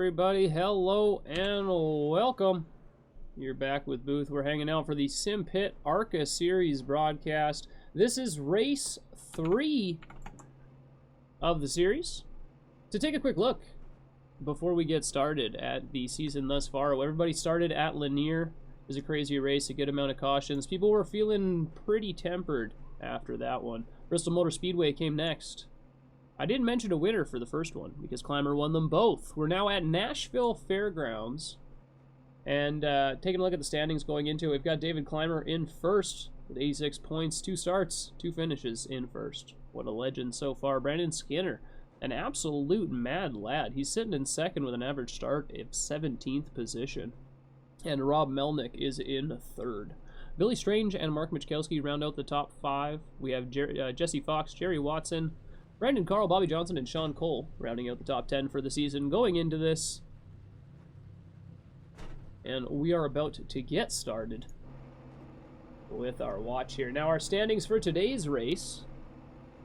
everybody? Hello and welcome. You're back with Booth. We're hanging out for the Simpit ARCA series broadcast. This is race 3 of the series. To take a quick look before we get started at the season thus far, everybody started at Lanier. It was a crazy race, a good amount of cautions. People were feeling pretty tempered after that one. Bristol Motor Speedway came next. I didn't mention a winner for the first one because Clymer won them both. We're now at Nashville Fairgrounds. And taking a look at the standings going into it, we've got David Clymer in first with 86 points, 2 starts, 2 finishes in first. What a legend so far. Brandon Skinner, an absolute mad lad. He's sitting in second with an average start of 17th position. And Rob Melnick is in third. Billy Strange and Mark Michkowski round out the top 5. We have Jesse Fox, Jerry Watson, Brandon Carl, Bobby Johnson, and Sean Cole rounding out the top 10 for the season going into this. And we are about to get started with our watch here. Now, our standings for today's race.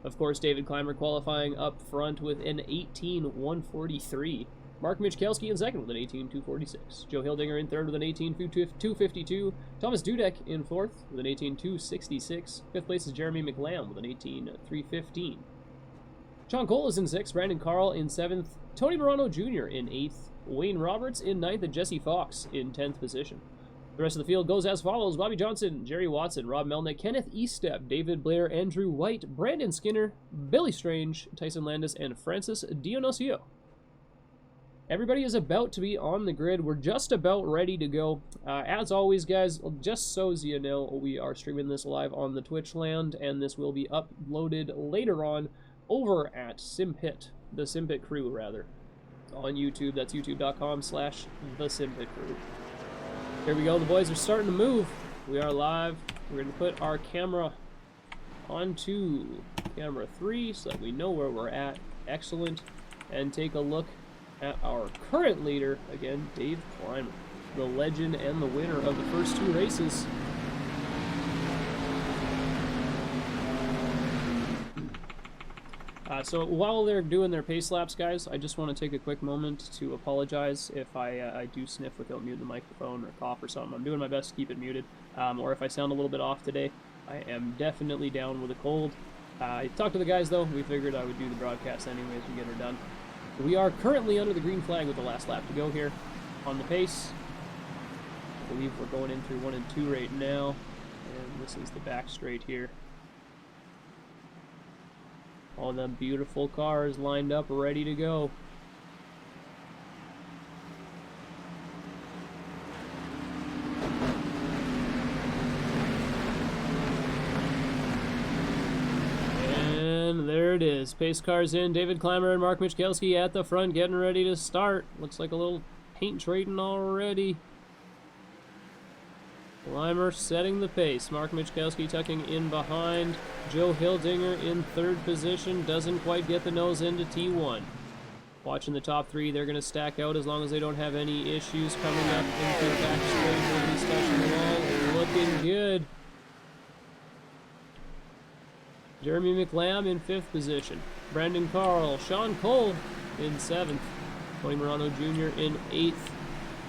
Of course, David Clymer qualifying up front with an 18.143. Mark Michkowski in second with an 18.246. Joe Hildinger in third with an 18.252. Thomas Dudek in fourth with an 18.266. Fifth place is Jeremy McLam with an 18.315. Sean Cole is in 6th, Brandon Carl in 7th, Tony Morano Jr. in 8th, Wayne Roberts in 9th, and Jesse Fox in 10th position. The rest of the field goes as follows: Bobby Johnson, Jerry Watson, Rob Melnick, Kenneth Eastep, David Blair, Andrew White, Brandon Skinner, Billy Strange, Tyson Landis, and Francis Dionisio. Everybody is about to be on the grid. We're just about ready to go. As always, guys, just so you know, we are streaming this live on the Twitch land, and this will be uploaded later on over at Simpit, the Simpit crew, rather, on YouTube. That's youtube.com/the Simpit crew. Here we go. The boys are starting to move. We are live. We're going to put our camera onto camera 3 so that we know where we're at. Excellent. And take a look at our current leader, again, Dave Clymer, the legend and the winner of the first 2 races. So while they're doing their pace laps, guys, I just want to take a quick moment to apologize if I do sniff without muting the microphone or cough or something. I'm doing my best to keep it muted. Or if I sound a little bit off today, I am definitely down with a cold. I talked to the guys, though. We figured I would do the broadcast anyways and get her done. We are currently under the green flag with the last lap to go here on the pace. I believe we're going in through 1 and 2 right now. And this is the back straight here. All them beautiful cars lined up, ready to go. And there it is. Pace cars in. David Clymer and Mark Michkowski at the front, getting ready to start. Looks like a little paint trading already. Clymer setting the pace. Mark Michkowski tucking in behind. Joe Hildinger in 3rd position. Doesn't quite get the nose into T1. Watching the top 3. They're going to stack out as long as they don't have any issues coming up into the back straight. Nobody's touching the wall. Looking good. Jeremy McLam in 5th position. Brandon Carl. Sean Cole in 7th. Tony Morano Jr. in 8th.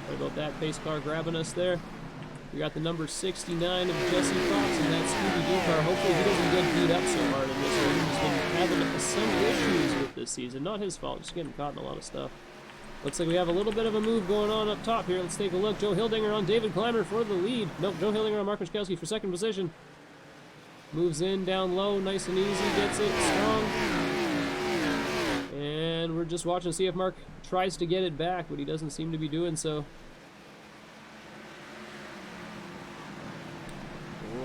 What about that pace car grabbing us there? We got the number 69 of Jesse Fox in that Scooby-Doo car. Hopefully he doesn't get beat up so hard in this one. He's been having some issues with this season. Not his fault, just getting caught in a lot of stuff. Looks like we have a little bit of a move going on up top here. Let's take a look. Joe Hildinger on David Clymer for the lead. Nope, Joe Hildinger on Mark Michkowski for 2nd position. Moves in, down low, nice and easy, gets it strong. And we're just watching to see if Mark tries to get it back, but he doesn't seem to be doing so.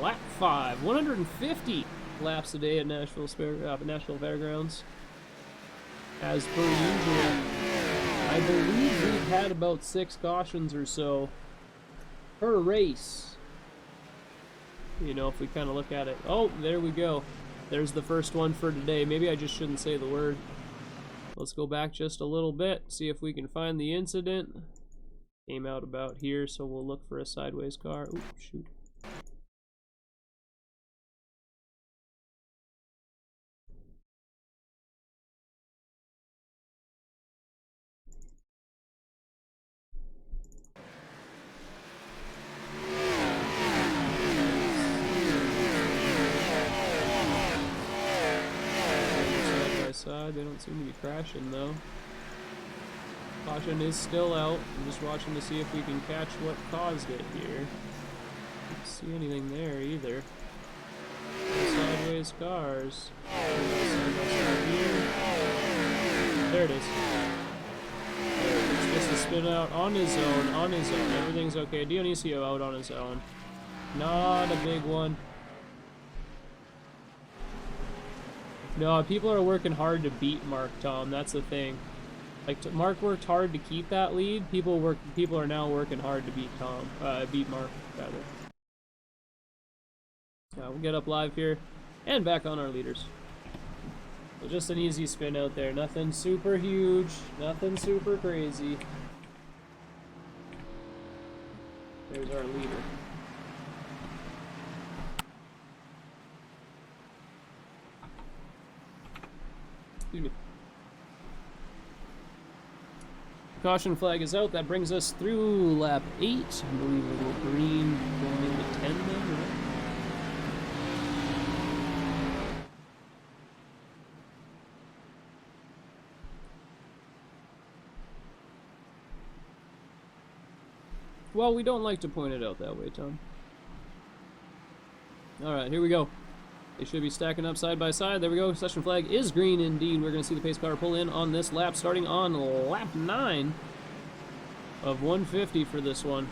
Lap 5, 150 laps a day at Nashville Fairgrounds, as per usual. I believe we've had about 6 cautions or so per race. You know, if we kind of look at it. Oh, there we go. There's the first one for today. Maybe I just shouldn't say the word. Let's go back just a little bit, see if we can find the incident. Came out about here, so we'll look for a sideways car. Ooh, shoot. outside. They don't seem to be crashing though. Caution is still out. I'm just watching to see if we can catch what caused it here. Don't see anything there either. No sideways cars. There it is. It's just a spin out on his own, Everything's okay. Dionisio out on his own. Not a big one. No, people are working hard to beat Mark, Tom. That's the thing. Like, Mark worked hard to keep that lead. People are now working hard to beat Mark, rather. We'll get up live here and back on our leaders. So just an easy spin out there. Nothing super huge. Nothing super crazy. There's our leader. Excuse me. Caution flag is out. That brings us through lap 8. I believe a little green going into 10 then, right? Well, we don't like to point it out that way, Tom. Alright, here we go. They should be stacking up side by side. There we go. Session flag is green indeed. We're going to see the pace car pull in on this lap, starting on lap 9 of 150 for this one.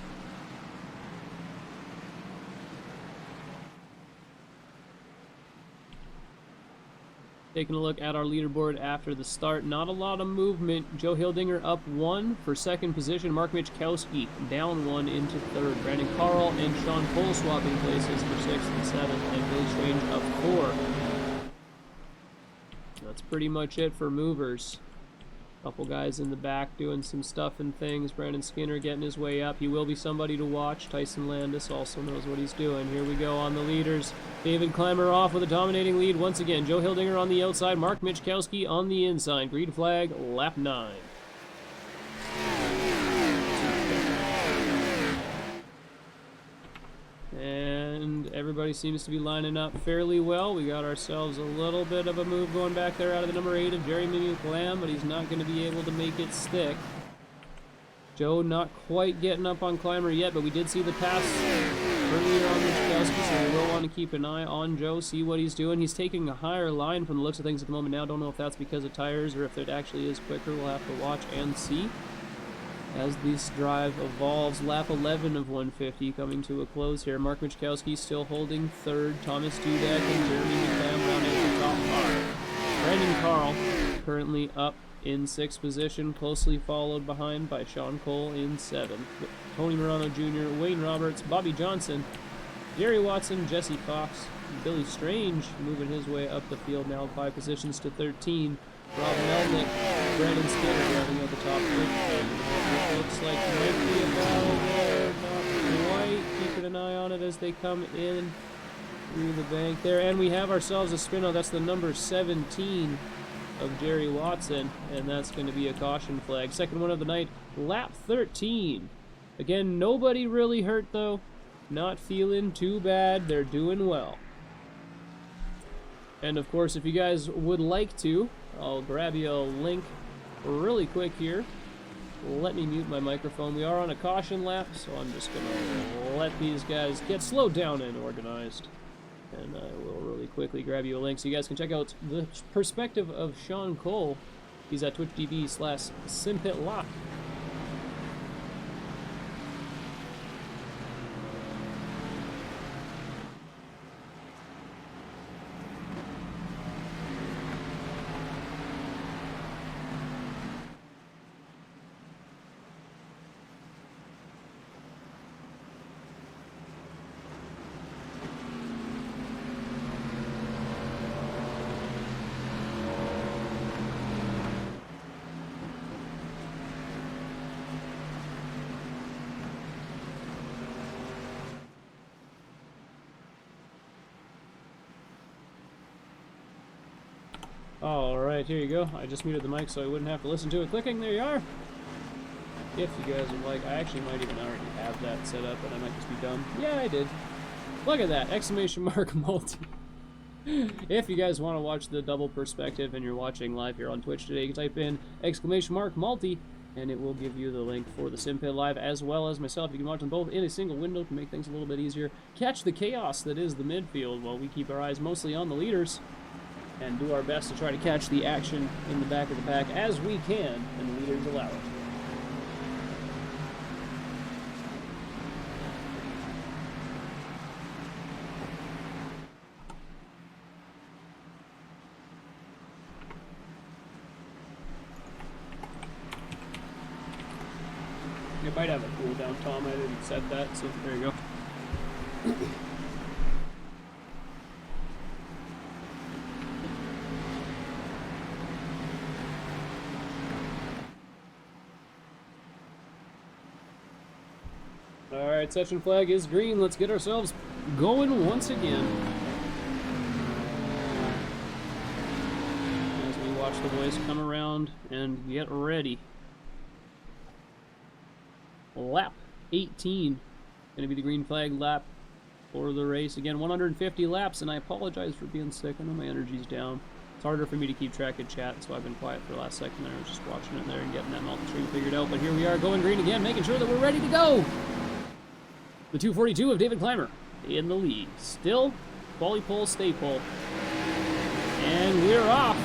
Taking a look at our leaderboard after the start. Not a lot of movement. Joe Hildinger up 1 for second position. Mark Michkowski down 1 into third. Brandon Carl and Sean Cole swapping places for 6th and 7th. And Billy Strange up 4. That's pretty much it for movers. Couple guys in the back doing some stuff and things. Brandon Skinner getting his way up. He will be somebody to watch. Tyson Landis also knows what he's doing. Here we go on the leaders. David Clymer off with a dominating lead once again. Joe Hildinger on the outside. Mark Michkowski on the inside. Green flag, lap 9. And everybody seems to be lining up fairly well. We got ourselves a little bit of a move going back there out of the number 8 of Jeremy McLam, but he's not going to be able to make it stick. Joe not quite getting up on Clymer yet, but we did see the pass earlier on Michkowski, so we will want to keep an eye on Joe, see what he's doing. He's taking a higher line from the looks of things at the moment now. Don't know if that's because of tires or if it actually is quicker. We'll have to watch and see as this drive evolves. Lap 11 of 150 coming to a close here. Mark Michkowski still holding third. Thomas Dudek and Jeremy McLam rounding out the top 5. Brandon Carl currently up in 6th position, closely followed behind by Sean Cole in 7th. Tony Morano Jr., Wayne Roberts, Bobby Johnson, Jerry Watson, Jesse Fox, Billy Strange moving his way up the field now 5 positions to 13. Rob Melnick, Brandon Skinner rounding out the top 15. It looks like might be a battle there, not quite. Keeping an eye on it as they come in through the bank there. And we have ourselves a spin-out. That's the number 17 of Jerry Watson, and that's going to be a caution flag. Second one of the night, lap 13. Again, nobody really hurt though. Not feeling too bad. They're doing well. And of course, if you guys would like to, I'll grab you a link really quick here. Let me mute my microphone. We are on a caution lap, so I'm just going to let these guys get slowed down and organized. And I will really quickly grab you a link so you guys can check out the perspective of Sean Cole. He's at twitch.tv/Simpit Lock. Alright, here you go. I just muted the mic so I wouldn't have to listen to it clicking. There you are. If you guys would like, I actually might even already have that set up, but I might just be dumb. Yeah, I did. Look at that! Exclamation mark multi. If you guys want to watch the double perspective and you're watching live here on Twitch today, you can type in !multi and it will give you the link for the Simpit live as well as myself. You can watch them both in a single window to make things a little bit easier. Catch the chaos that is the midfield while we keep our eyes mostly on the leaders and do our best to try to catch the action in the back of the pack as we can, and the leaders allow it. It might have a cooldown, Tom. I didn't set that, so there you go. Alright, session flag is green. Let's get ourselves going once again. As we watch the boys come around and get ready. Lap 18. Going to be the green flag lap for the race. Again, 150 laps, and I apologize for being sick. I know my energy's down. It's harder for me to keep track of chat, so I've been quiet for the last second there. I was just watching it there and getting that multi-stream figured out. But here we are going green again, making sure that we're ready to go. The 242 of David Clymer in the lead. Still, quali pole, stay pole. And we're off.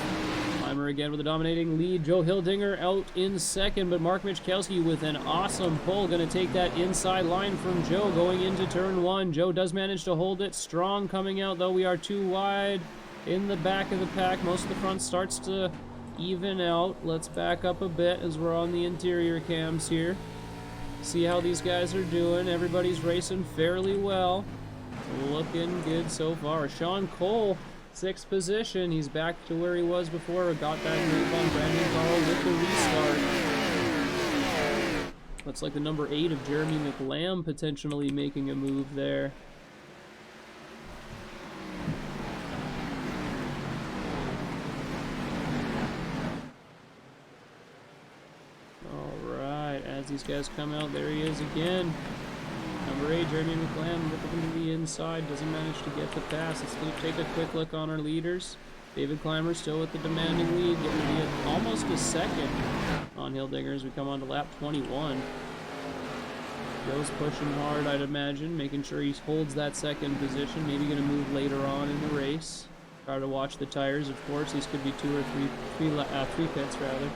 Clymer again with a dominating lead. Joe Hildinger out in second, but Mark Michkowski with an awesome pull. Going to take that inside line from Joe going into turn one. Joe does manage to hold it strong coming out, though we are too wide in the back of the pack. Most of the front starts to even out. Let's back up a bit as we're on the interior cams here. See how these guys are doing. Everybody's racing fairly well. Looking good so far. Sean Cole, 6th position. He's back to where he was before. Got that move on Brandon Carl with the restart. Looks like the number 8 of Jeremy McLam potentially making a move there. As these guys come out, there he is again. Number 8, Jeremy McLam, looking to the inside, doesn't manage to get the pass. Let's take a quick look on our leaders. David Clymer still with the demanding lead, getting to be almost a second on Hildinger as we come on to lap 21. Joe's pushing hard, I'd imagine, making sure he holds that second position. Maybe going to move later on in the race. Try to watch the tires, of course. These could be three pits rather.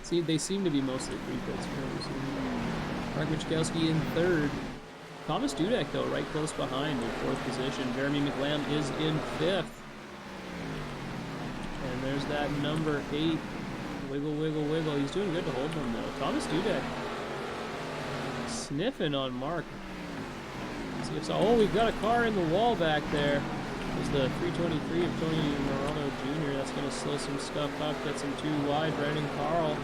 See, they seem to be mostly 3 pits. Mark Michkowski in 3rd. Thomas Dudek, though, right close behind in 4th position. Jeremy McLam is in 5th. And there's that number 8. Wiggle, wiggle, wiggle. He's doing good to hold them, though. Thomas Dudek sniffing on Mark. Let's see if so. Oh, we've got a car in the wall back there. There's the 323 of Tony Morano Jr. That's going to slow some stuff up, gets him too wide. Brandon Carl,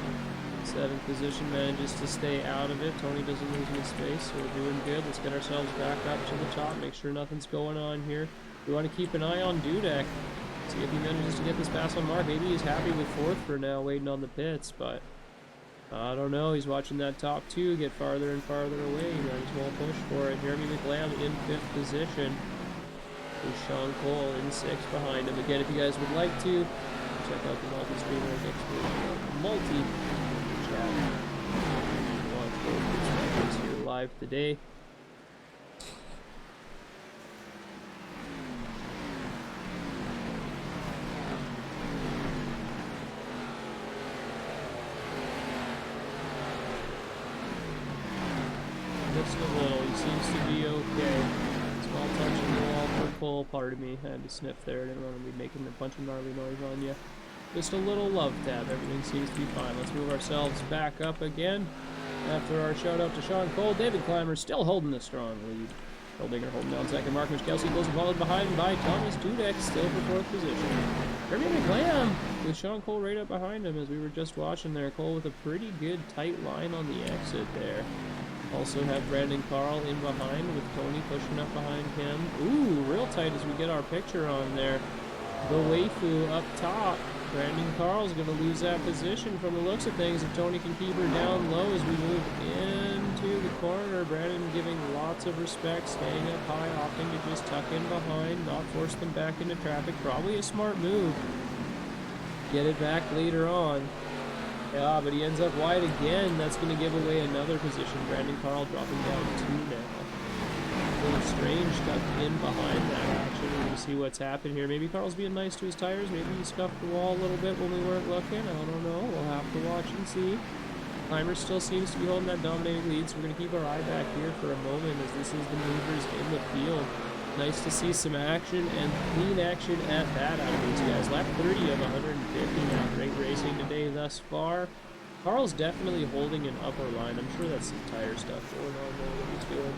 7th position, manages to stay out of it. Tony doesn't lose any space, so we're doing good. Let's get ourselves back up to the top, make sure nothing's going on here. We want to keep an eye on Dudek, see if he manages to get this pass on Mark. Maybe he's happy with 4th for now, waiting on the pits, but I don't know. He's watching that top 2 get farther and farther away. He might as well push for it. Jeremy McLam in 5th position. With Sean Cole in 6th behind him. Again, if you guys would like to, check out the multi-streamer next week. Multi-chat. Watch both perspectives here live today. Just a little. He seems to be okay. Small touch in the wall for Cole, pardon me. I had to sniff there. I didn't want to be making a bunch of gnarly noise on you. Just a little love tap. Everything seems to be fine. Let's move ourselves back up again. After our shout out to Sean Cole, David Clymer still holding a strong lead. Hildinger holding down second. Mark Michkowski goes followed behind by Thomas Dudek, still for 4th position. Jeremy McLam with Sean Cole right up behind him as we were just watching there. Cole with a pretty good tight line on the exit there. Also have Brandon Carl in behind with Tony pushing up behind him. Ooh, real tight as we get our picture on there. The waifu up top. Brandon Carl's going to lose that position from the looks of things if Tony can keep her down low as we move into the corner. Brandon giving lots of respect, staying up high, opting to just tuck in behind, not force them back into traffic. Probably a smart move. Get it back later on. Yeah, but he ends up wide again. That's going to give away another position. Brandon Carl dropping down 2 now. A little strange tucked in behind that action. We're going to see what's happened here. Maybe Carl's being nice to his tires. Maybe he scuffed the wall a little bit when we weren't looking. I don't know. We'll have to watch and see. Climber still seems to be holding that dominating lead, so we're going to keep our eye back here for a moment as this is the movers in the field. Nice to see some action and clean action at that out of these guys. Lap 30 of 150 now. Great racing today thus far. Carl's definitely holding an upper line. I'm sure that's some tire stuff going on there that he's doing.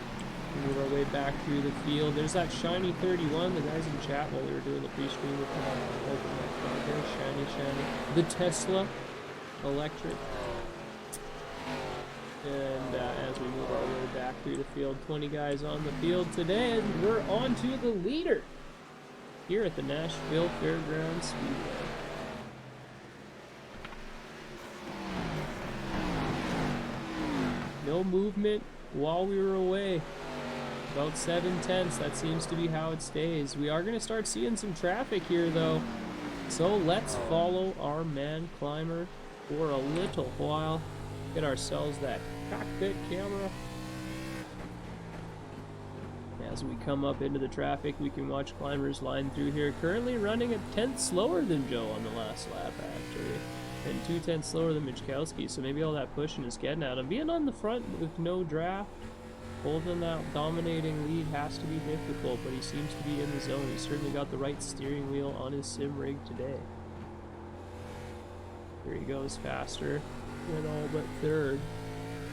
Move our way back through the field. There's that shiny 31. The guys in chat while we were doing the pre-stream were kind of open that car there. Shiny. The Tesla electric. And as we move our way back through the field, 20 guys on the field today, and we're on to the leader here at the Nashville Fairgrounds Speedway. No movement while we were away. About 7/10, that seems to be how it stays. We are going to start seeing some traffic here, though. So let's follow our man climber for a little while. Get ourselves that cockpit camera. As we come up into the traffic, we can watch climbers line through here. Currently running a 10th slower than Joe on the last lap, actually. And 2/10 slower than Michkowski, so maybe all that pushing is getting at him. Being on the front with no draft, holding that dominating lead has to be difficult, but he seems to be in the zone. He's certainly got the right steering wheel on his sim rig today. Here he goes faster. And all but third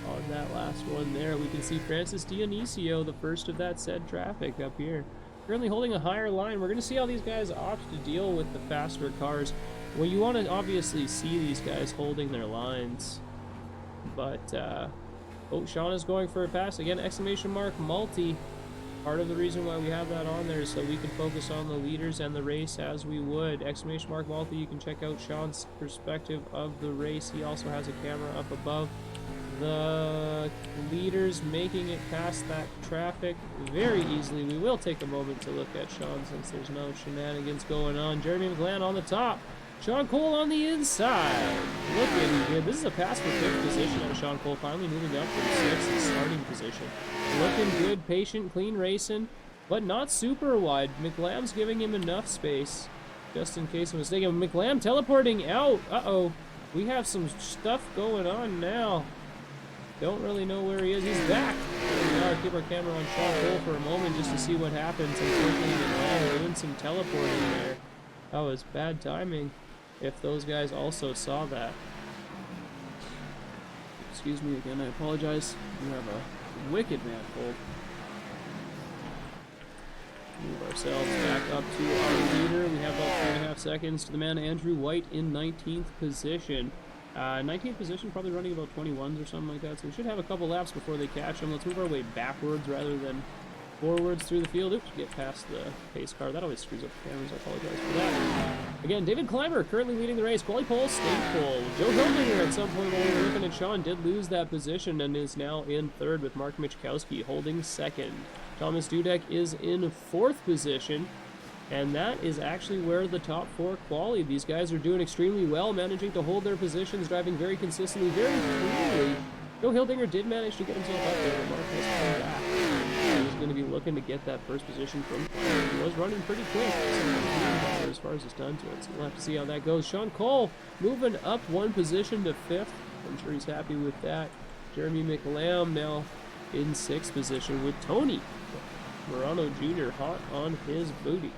on that last one there. We can see Francis Dionisio, the first of that said traffic up here. Currently holding a higher line. We're going to see how these guys opt to deal with the faster cars. Well, you want to obviously see these guys holding their lines. But, oh, Sean is going for a pass. Again, exclamation mark, multi. Part of the reason why we have that on there is so we can focus on the leaders and the race as we would. Exclamation mark multi, you can check out Sean's perspective of the race. He also has a camera up above the leaders, making it past that traffic very easily. We will take a moment to look at Sean since there's no shenanigans going on. Jeremy McGlann on the top. Sean Cole on the inside. Looking good. This is a pass for 5th position on Sean Cole, finally moving up from 6th starting position. Looking good, patient, clean racing, but not super wide. McLamb's giving him enough space, just in case I'm mistaken. McLamb teleporting out. Uh-oh. We have some stuff going on now. Don't really know where he is. He's back. There we are. Keep our camera on Sean Cole for a moment just to see what happens. Unfortunately, McLamb doing some teleporting there. That was bad timing. If those guys also saw that. Excuse me again, I apologize. We have a wicked man cold. Move ourselves back up to our leader. We have about 3.5 seconds to the man Andrew White in 19th position. 19th position, probably running about 21s or something like that, so we should have a couple laps before they catch him. Let's move our way backwards rather than forwards through the field. Oops, get past the pace car. That always screws up the cameras. I apologize for that. Again, David Climber currently leading the race. Quali pole, state pole. Joe Hildinger at some point while we were looking at Sean did lose that position and is now in 3rd with Mark Michkowski holding 2nd. Thomas Dudek is in 4th position, and that is actually where the top 4 quali. These guys are doing extremely well, managing to hold their positions, driving very consistently, very cleanly. Joe Hildinger did manage to get himself up there, but Mark has come back. He's going to be looking to get that first position from Climber. He was running pretty quick as far as his time to it, so we'll have to see how that goes. Sean Cole moving up 1 position to 5th. I'm sure he's happy with that. Jeremy McLamb now in 6th position with Tony Morano Jr. hot on his booty.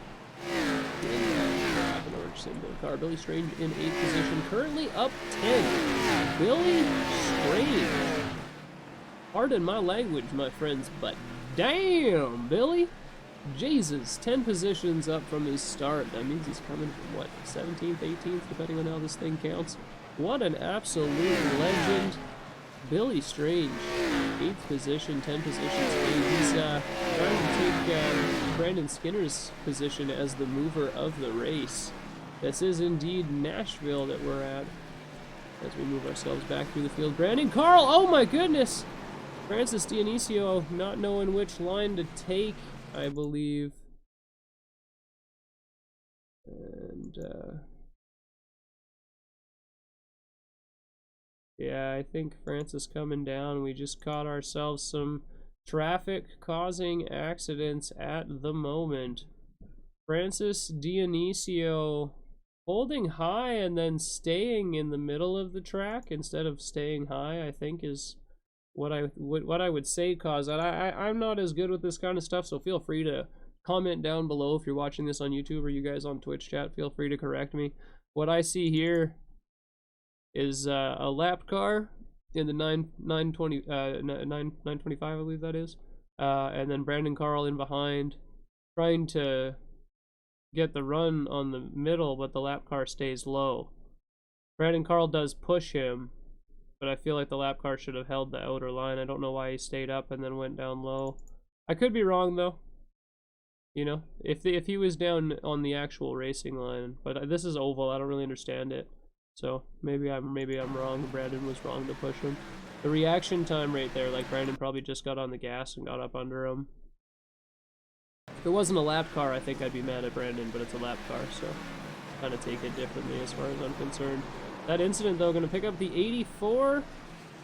An orange symbol car. Billy Strange in 8th position, currently up 10. Billy Strange. Pardon my language, my friends, but damn, Billy. Jesus, 10 positions up from his start. That means he's coming from, what, 17th, 18th, depending on how this thing counts. What an absolute legend. Billy Strange, 8th position, 10 positions. He's trying to take Brandon Skinner's position as the mover of the race. This is indeed Nashville that we're at. As we move ourselves back through the field. Brandon Carl, oh my goodness! Francis Dionisio not knowing which line to take, I believe. And, yeah, I think Francis coming down. We just caught ourselves some traffic causing accidents at the moment. Francis Dionisio holding high and then staying in the middle of the track instead of staying high, I think is what I would say caused that. I'm not as good with this kind of stuff, so feel free to comment down below if you're watching this on YouTube, or you guys on Twitch chat, feel free to correct me. What I see here is a lap car in the 925, I believe that is, and then Brandon Carl in behind trying to get the run on the middle, but the lap car stays low. Brandon Carl does push him, but I feel like the lap car should have held the outer line. I don't know why he stayed up and then went down low. I could be wrong though. You know, if he was down on the actual racing line, but this is oval, I don't really understand it. So maybe I'm wrong. Brandon was wrong to push him. The reaction time right there, like Brandon probably just got on the gas and got up under him. If it wasn't a lap car, I think I'd be mad at Brandon, but it's a lap car, so kind of take it differently as far as I'm concerned. That incident, though, going to pick up the 84,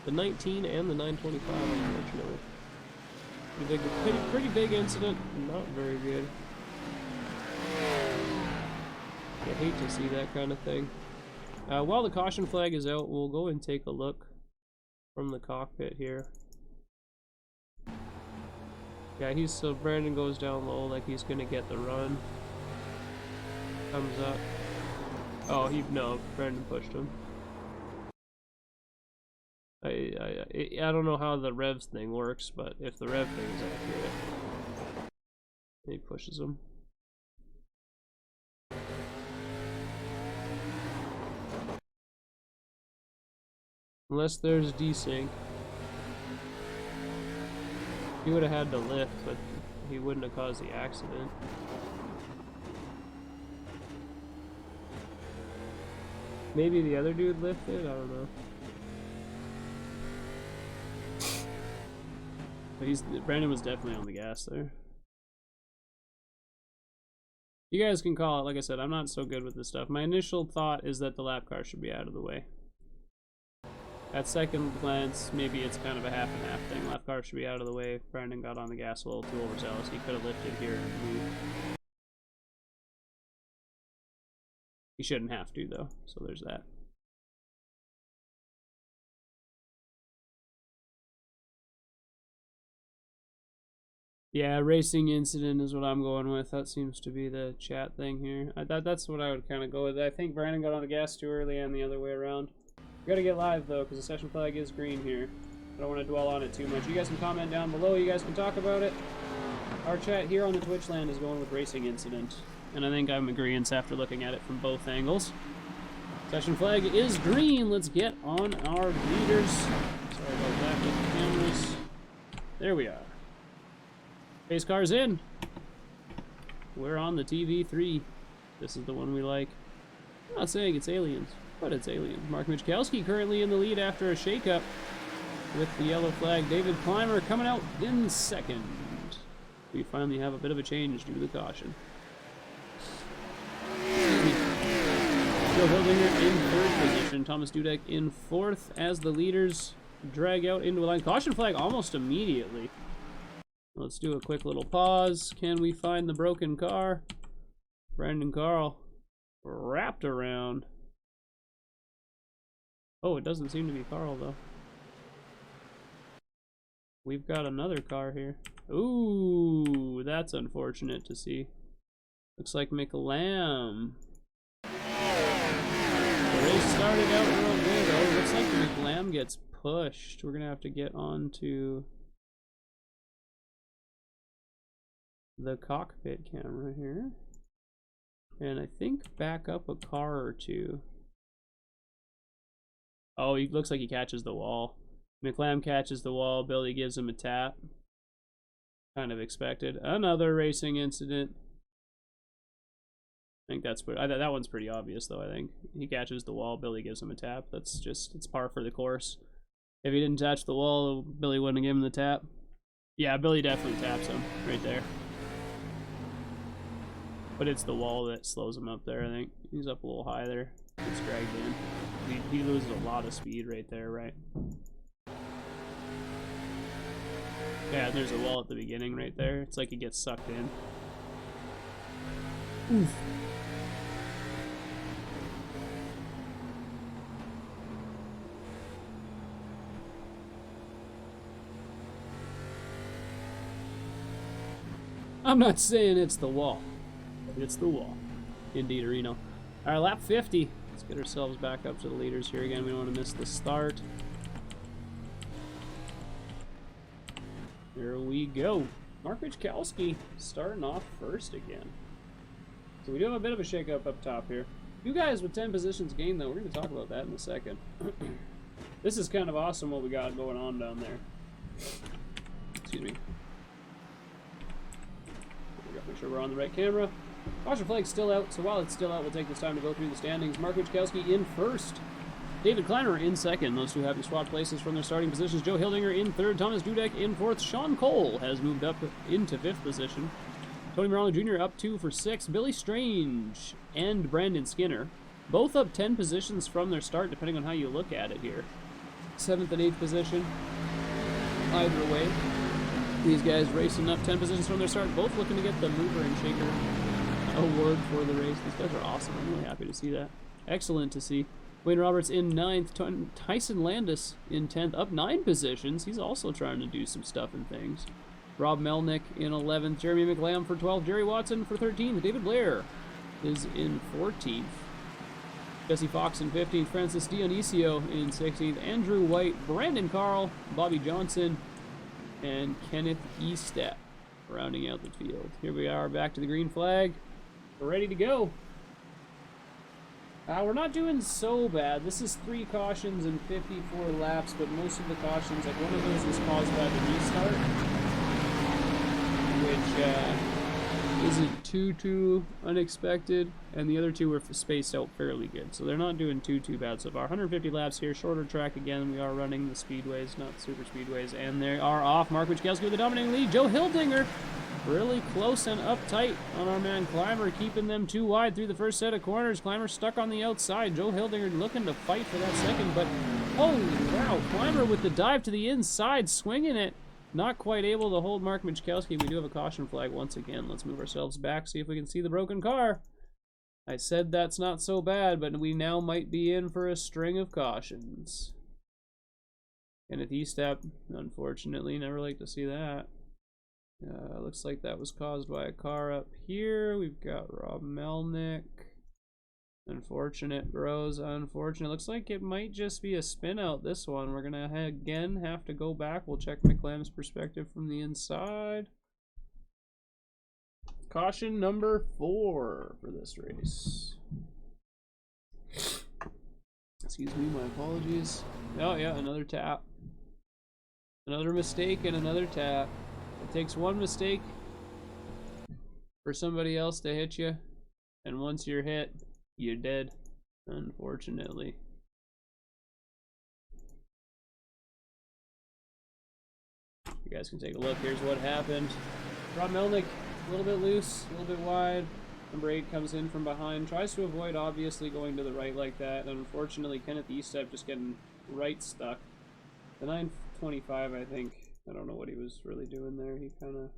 the 19, and the 925, unfortunately. Pretty big incident. Not very good. I hate to see that kind of thing. While the caution flag is out, we'll go and take a look from the cockpit here. Yeah, so Brandon goes down low like he's going to get the run. Comes up. Oh, no, Brandon pushed him. I don't know how the revs thing works, but if the rev thing is accurate, he pushes him. Unless there's desync. He would have had to lift, but he wouldn't have caused the accident. Maybe the other dude lifted? I don't know. But Brandon was definitely on the gas there. You guys can call it. Like I said, I'm not so good with this stuff. My initial thought is that the lap car should be out of the way. At second glance, maybe it's kind of a half and half thing. Lap car should be out of the way. Brandon got on the gas a little too overzealous. He could have lifted here and moved. He shouldn't have to, though, so there's that. Yeah, racing incident is what I'm going with. That seems to be the chat thing here. That's what I would kind of go with. I think Brandon got on the gas too early and the other way around. We gotta get live, though, because the session flag is green here. I don't want to dwell on it too much. You guys can comment down below. You guys can talk about it. Our chat here on the Twitch land is going with racing incident. And I think I'm agreeing after looking at it from both angles. Session flag is green. Let's get on our leaders. Sorry about that with the cameras. There we are. Pace car's in. We're on the TV3. This is the one we like. I'm not saying it's aliens, but it's aliens. Mark Michkowski currently in the lead after a shakeup with the yellow flag. David Clymer coming out in second. We finally have a bit of a change due to the caution. Joe Hildinger in third position. Thomas Dudek in fourth as the leaders drag out into a line. Caution flag almost immediately. Let's do a quick little pause. Can we find the broken car? Brandon Carl wrapped around. Oh, it doesn't seem to be Carl, though. We've got another car here. Ooh, that's unfortunate to see. Looks like McLam. The race started out real good. Oh, looks like McLam gets pushed. We're going to have to get on to the cockpit camera here. And I think back up a car or two. Oh, he looks like he catches the wall. McLam catches the wall. Billy gives him a tap. Kind of expected. Another racing incident. I think that's that one's pretty obvious, though. I think he catches the wall. Billy gives him a tap. That's just, it's par for the course. If he didn't touch the wall, Billy wouldn't have given him the tap. Yeah, Billy definitely taps him right there. But it's the wall that slows him up there, I think. He's up a little high there. Gets dragged in. He loses a lot of speed right there, right? Yeah, there's a wall at the beginning right there. It's like he gets sucked in. Oof. I'm not saying it's the wall. It's the wall. Indeed, Reno. All right, lap 50. Let's get ourselves back up to the leaders here again. We don't want to miss the start. Here we go. Mark Wichkowski starting off first again. So we do have a bit of a shakeup up top here. You guys with 10 positions gained, though. We're going to talk about that in a second. This is kind of awesome what we got going on down there. Excuse me. Make sure we're on the right camera. Caution flag's still out, so while it's still out, we'll take this time to go through the standings. Mark Wichkowski in first. David Clymer in second. Those two having swapped places from their starting positions. Joe Hildinger in third. Thomas Dudek in fourth. Sean Cole has moved up into fifth position. Tony Morano Jr. up 2 for 6. Billy Strange and Brandon Skinner both up 10 positions from their start, depending on how you look at it here. 7th and 8th position. Either way. These guys racing up 10 positions from their start, both looking to get the mover and shaker award for the race. These guys are awesome. I'm really happy to see that. Excellent to see. Wayne Roberts in 9th. Tyson Landis in 10th, up 9 positions. He's also trying to do some stuff and things. Rob Melnick in 11th. Jeremy McLam for 12th. Jerry Watson for 13th. David Blair is in 14th. Jesse Fox in 15th. Francis Dionisio in 16th. Andrew White, Brandon Carl, Bobby Johnson, and Kenneth Estep rounding out the field. Here we are, back to the green flag. We're ready to go. We're not doing so bad. This is 3 cautions and 54 laps, but most of the cautions, like one of those was caused by the restart, which isn't too unexpected, and the other 2 were spaced out fairly good, so they're not doing too bad so far. 150 laps here, shorter track again. We are running the speedways, not super speedways, and they are off. Mark Wichkowski with the dominating lead. Joe Hildinger really close and uptight on our man Clymer, keeping them too wide through the first set of corners. Clymer stuck on the outside. Joe Hildinger looking to fight for that second, but holy wow, Clymer with the dive to the inside, swinging it. Not quite able to hold Mark Wichkowski. We do have a caution flag once again. Let's move ourselves back, see if we can see the broken car. I said that's not so bad, but we now might be in for a string of cautions. Kenneth Estep, unfortunately, never like to see that. Looks like that was caused by a car up here. We've got Rob Melnick. Unfortunate, bros. Unfortunate. Looks like it might just be a spin out, this one. We're going to again have to go back. We'll check McLam's perspective from the inside. Caution number 4 for this race. Excuse me, my apologies. Oh, yeah, another tap. Another mistake and another tap. It takes one mistake for somebody else to hit you, and once you're hit, you're dead, unfortunately. You guys can take a look. Here's what happened. Rob Melnick, a little bit loose, a little bit wide. Number 8 comes in from behind, tries to avoid obviously going to the right like that, and unfortunately Kenneth Estep just getting right stuck. The 925, I think, I don't know what he was really doing there. He kind of...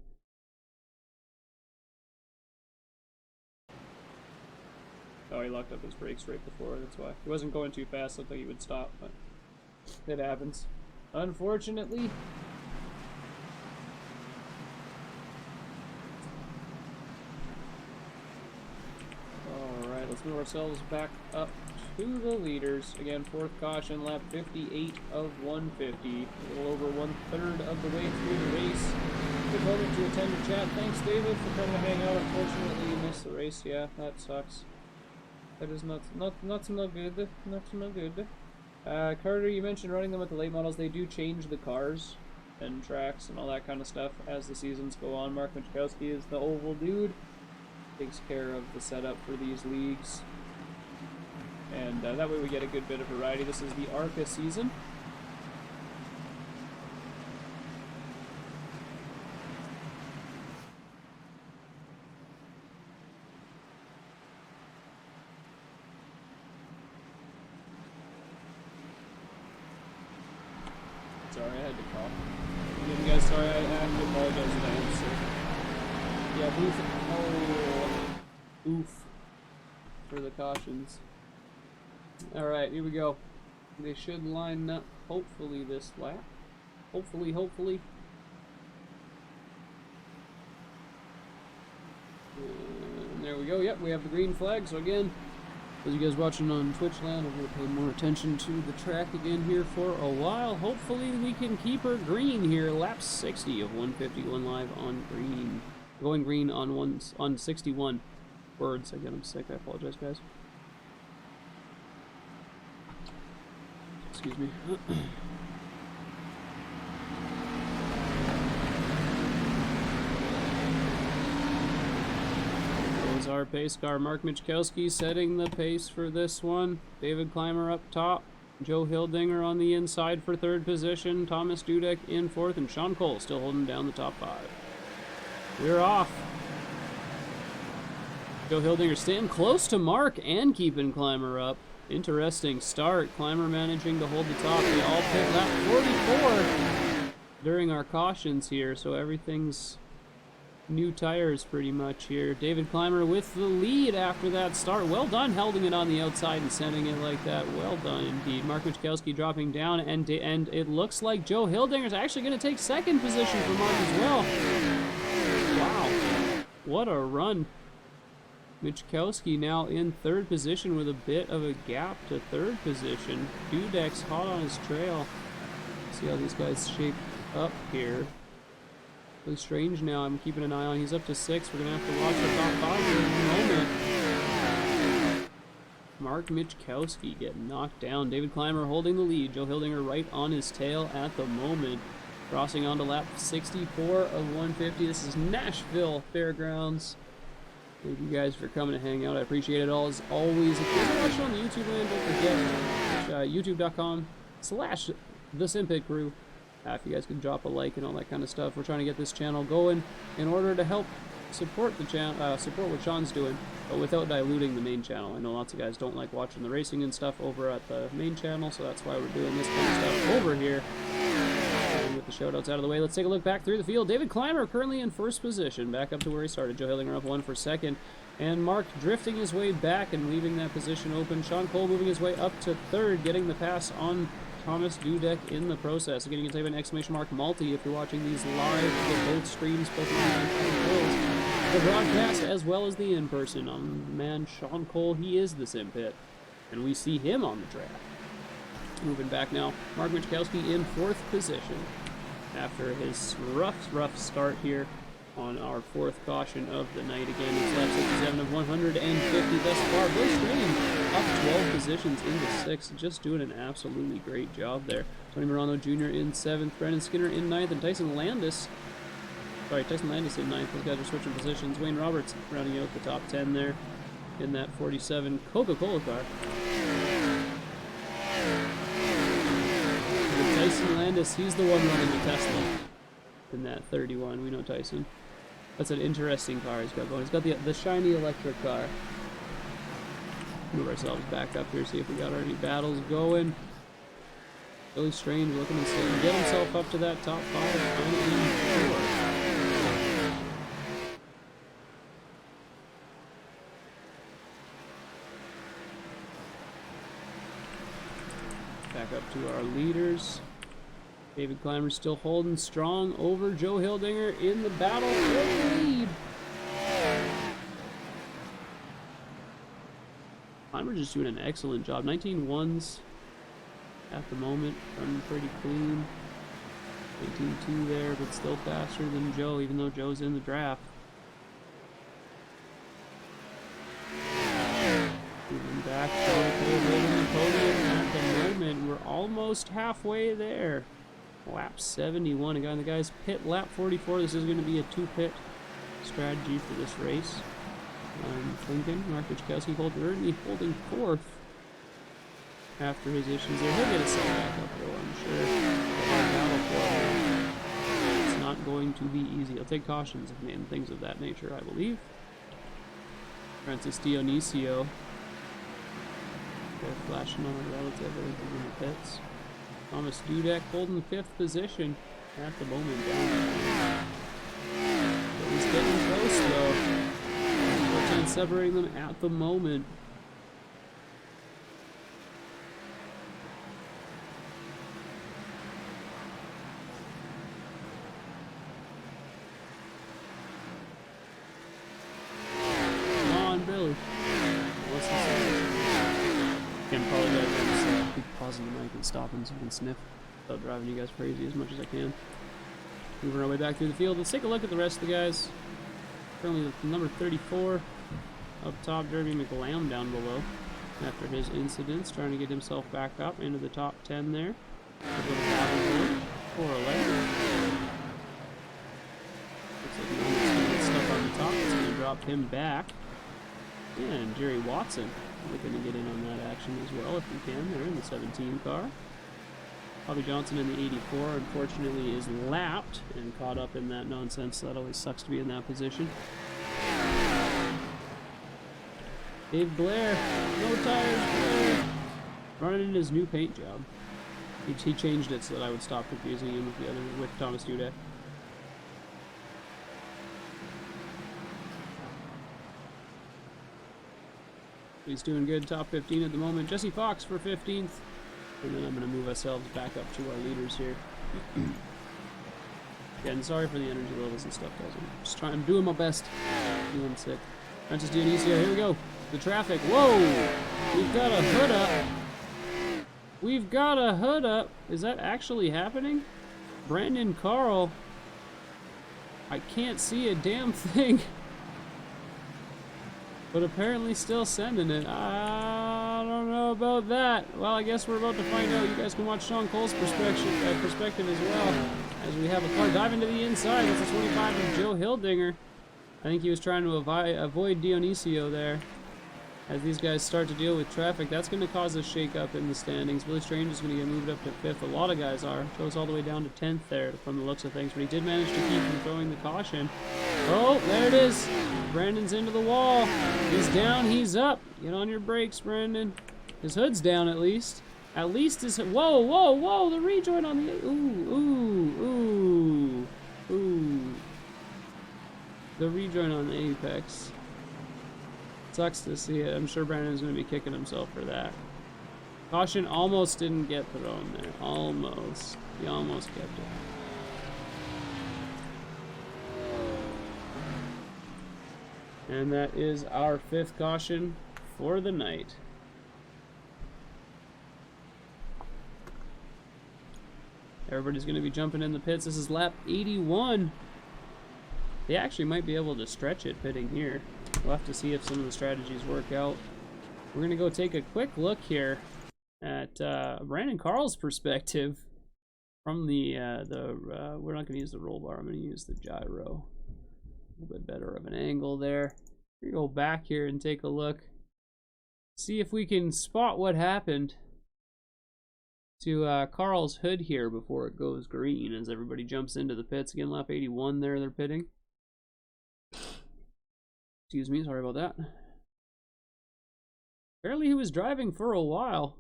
Oh, he locked up his brakes right before, that's why. He wasn't going too fast, looked like he would stop, but it happens. Unfortunately. Alright, let's move ourselves back up to the leaders. Again, 4th caution, lap 58 of 150. A little over 1/3 of the way through the race. Good moment to attend the chat. Thanks, David, for coming to hang out. Unfortunately, you missed the race. Yeah, that sucks. That is not so good. Not so good. Carter, you mentioned running them with the late models. They do change the cars and tracks and all that kind of stuff as the seasons go on. Mark Wichkowski is the oval dude. Takes care of the setup for these leagues. And that way we get a good bit of variety. This is the ARCA season. Sorry, I had to call. Again, guys, sorry, I have to apologize in advance, sir. Yeah, Booth. Oh, oof. For the cautions. Alright, here we go. They should line up, hopefully, this lap. Hopefully. And there we go. Yep, we have the green flag. So again, those of you guys watching on Twitch land, I'm going to pay more attention to the track again here for a while. Hopefully we can keep her green here. Lap 60 of 151 live on green. Going green on 61 words. Again, I'm sick. I apologize, guys. Excuse me. There's our pace car. Mark Michkowski setting the pace for this one. David Clymer up top. Joe Hildinger on the inside for third position. Thomas Dudek in fourth. And Sean Cole still holding down the top five. We're off. Joe Hildinger staying close to Mark and keeping Clymer up. Interesting start. Clymer managing to hold the top. They all pit lap 44 during our cautions here, so everything's new tires pretty much here. David Clymer with the lead after that start. Well done holding it on the outside and sending it like that. Well done indeed. Mark Michkowski dropping down, and it looks like Joe Hildinger is actually going to take second position for Mark as well. Wow. What a run. Michkowski now in third position with a bit of a gap to third position. Dudek's hot on his trail. See how these guys shape up here. Really strange now. I'm keeping an eye on. He's up to 6. We're going to have to watch the top 5 here in a moment. Mark Michkowski getting knocked down. David Clymer holding the lead. Joe Hildinger right on his tail at the moment. Crossing onto lap 64 of 150. This is Nashville Fairgrounds. Thank you guys for coming to hang out. I appreciate it all as always. If you're watching on the YouTube land, don't forget youtube.com/the Simpit crew. If you guys can drop a like and all that kind of stuff. We're trying to get this channel going in order to help support the channel, support what Sean's doing, but without diluting the main channel. I know lots of guys don't like watching the racing and stuff over at the main channel, so that's why we're doing this kind of stuff over here. With the shoutouts out of the way, let's take a look back through the field. David Clymer currently in first position, back up to where he started. Joe Hildinger up 1 for second, and Mark drifting his way back and leaving that position open. Sean Cole moving his way up to third, getting the pass on Thomas Dudek in the process. Again, you can type in exclamation mark multi if you're watching these live with both streams, both the broadcast as well as the in-person. Man, Sean Cole, he is the Simpit, and we see him on the track. Moving back now, Mark Michkowski in fourth position after his rough start here on our fourth caution of the night. Again, it's lap 67 of 150 thus far. Bill Strain up 12 positions into 6th, just doing an absolutely great job there. Tony Morano Jr. in 7th, Brendan Skinner in 9th, and Tyson Landis in 9th. Those guys are switching positions. Wayne Roberts rounding out the top 10 there in that 47 Coca-Cola car. Tyson Landis, he's the one running the Tesla in that 31. We know Tyson. That's an interesting car he's got going. He's got the shiny electric car. Move ourselves back up here, see if we got any battles going. Really strange looking and see get himself up to that top 5. Back up to our leaders. David Clymer still holding strong over Joe Hildinger in the battle for the lead. Clymer just doing an excellent job. 19-1s at the moment, running pretty clean. 18-2 there, but still faster than Joe, even though Joe's in the draft. Moving back to the podium at the moment. We're almost halfway there. Lap 71. Again, the guys pit lap 44. This is going to be a 2-pit strategy for this race. I'm thinking Mark Michkowski holding 4th after his issues there. He'll get himself back up though, I'm sure. It's not going to be easy. He'll take cautions and things of that nature, I believe. Francis Dionisio. They're flashing on a relative in the pits. Thomas Dudek holding 5th position at the moment. But he's getting close though. 4 separating them at the moment. The mic and stopping so I can sniff without driving you guys crazy as much as I can. Moving our way back through the field. Let's take a look at the rest of the guys. Currently number 34 up top, Derby McLam down below after his incidents, trying to get himself back up into the top 10 there. A little battle for 411. Looks like Nolan's going to get stuck on the top. It's going to drop him back. And Jerry Watson looking to get in on that action as well if we can. They're in the 17 car. Bobby Johnson in the 84 unfortunately is lapped and caught up in that nonsense. That always sucks to be in that position. Dave Blair, no tires, Blair. Running in his new paint job. He changed it so that I would stop confusing him with Thomas Dudek. He's doing good, top 15 at the moment. Jesse Fox for 15th. And then I'm going to move ourselves back up to our leaders here. Again, sorry for the energy levels and stuff, guys. I'm doing my best. Doing sick. Francis Dionisio, here we go. The traffic. Whoa! We've got a hood up. We've got a hood up. Is that actually happening? Brandon Carl. I can't see a damn thing. But apparently still sending it. I don't know about that. Well, I guess we're about to find out. You guys can watch Sean Cole's perspective as well. As we have a car dive into the inside. That's a 25 of Joe Hildinger. I think he was trying to avoid Dionisio there. As these guys start to deal with traffic, that's going to cause a shake-up in the standings. Billy Strange is going to get moved up to 5th. A lot of guys are. Goes all the way down to 10th there from the looks of things. But he did manage to keep from throwing the caution. Oh, there it is. Brandon's into the wall. He's down, he's up. Get on your brakes, Brandon. His hood's down at least. At least his... Whoa, whoa, whoa! The rejoin on the... Ooh. The rejoin on the apex. Sucks to see it. I'm sure Brandon's going to be kicking himself for that. Caution almost didn't get thrown there. Almost. He almost kept it. And that is our 5th caution for the night. Everybody's going to be jumping in the pits. This is lap 81. They actually might be able to stretch it pitting here. We'll have to see if some of the strategies work out. We're going to go take a quick look here at Brandon Carl's perspective from the we're not going to use the roll bar. I'm going to use the gyro. A little bit better of an angle there. We go back here and take a look. See if we can spot what happened to Carl's hood here before it goes green as everybody jumps into the pits. Again, lap 81 there, they're pitting. Excuse me, sorry about that. Apparently he was driving for a while.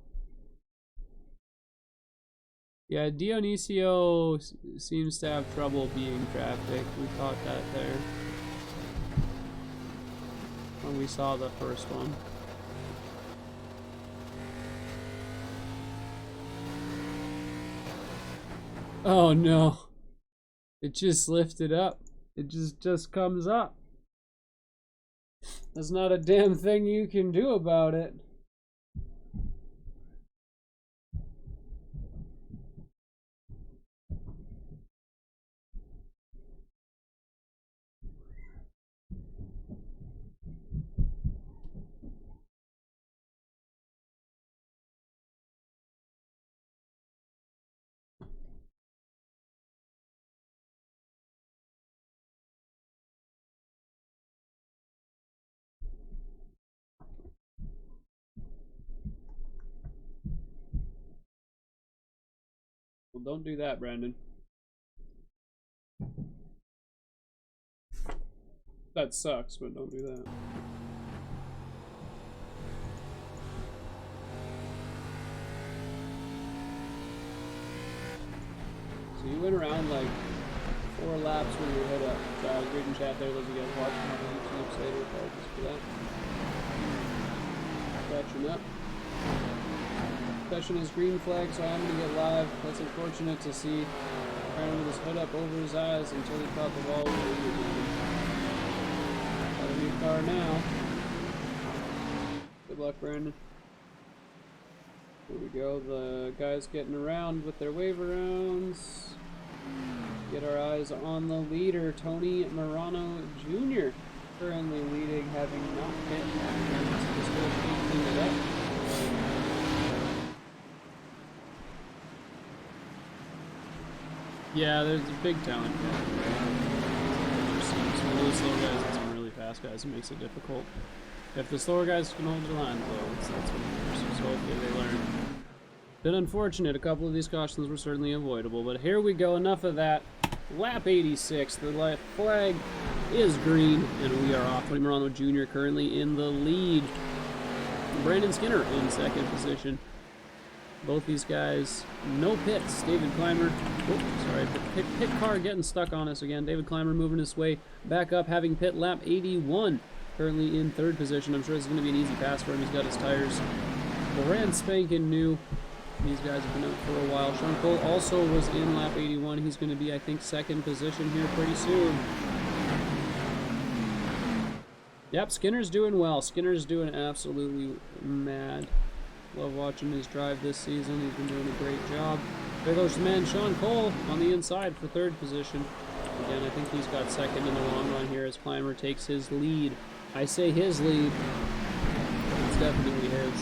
Yeah, Dionisio seems to have trouble being traffic. We caught that there when we saw the first one. Oh no. It just lifted up. It just comes up. There's not a damn thing you can do about it. Well, don't do that, Brandon. That sucks, but don't do that. So you went around like 4 laps with your head up. So I was reading chat there, those of you guys watching on YouTube, say apologies for that. Catching up. Session is green flag, so I'm going to get live. That's unfortunate to see. Trying with his hood up over his eyes until he caught the ball. Got a new car now. Good luck, Brandon. Here we go. The guys getting around with their wave arounds. Get our eyes on the leader, Tony Marano Jr. Currently leading, having not hit. Just clean it up. Yeah, there's a big talent gap. Some really slow guys and some really fast guys. It makes it difficult. If the slower guys can hold their lines, though, that's what matters. So hopefully they learn. Been unfortunate. A couple of these cautions were certainly avoidable, but here we go. Enough of that. Lap 86. The flag is green, and we are off. Tony Marano Jr. currently in the lead. Brandon Skinner in second position. Both these guys, no pits. David Clymer, sorry, the pit car getting stuck on us again. David Clymer moving his way back up, having pit lap 81. Currently in third position. I'm sure it's going to be an easy pass for him. He's got his tires brand spanking new. These guys have been out for a while. Sean Cole also was in lap 81. He's going to be, I think, second position here pretty soon. Yep, Skinner's doing well. Skinner's doing absolutely mad. Love watching his drive this season. He's been doing a great job. There goes the man, Sean Cole, on the inside for third position. Again, I think he's got second in the long run here as Clymer takes his lead. I say his lead. It's definitely his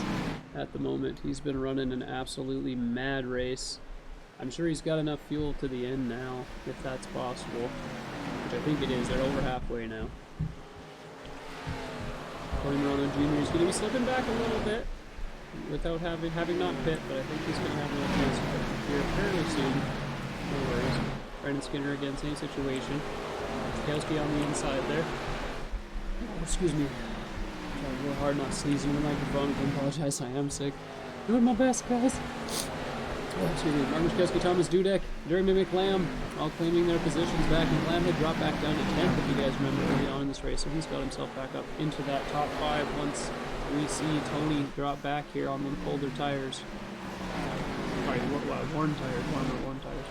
at the moment. He's been running an absolutely mad race. I'm sure he's got enough fuel to the end now, if that's possible. Which I think it is. They're over halfway now. Tony Marano Jr. is going to be slipping back a little bit without having not pit, but I think he's going to have another chance to pit here fairly soon. No worries. Brandon Skinner again, same situation. Kowski on the inside there. Oh, excuse me. Trying real hard not sneezing in the microphone. I apologize, I am sick. Doing my best, guys. Oh, excuse me. Martin Kowski, Thomas Dudek, Jeremy McLam, all claiming their positions back. McLam had dropped back down to 10th, if you guys remember early on in this race, so he's got himself back up into that top 5 once we see Tony drop back here on the colder tires. Sorry, worn tires, worn tires.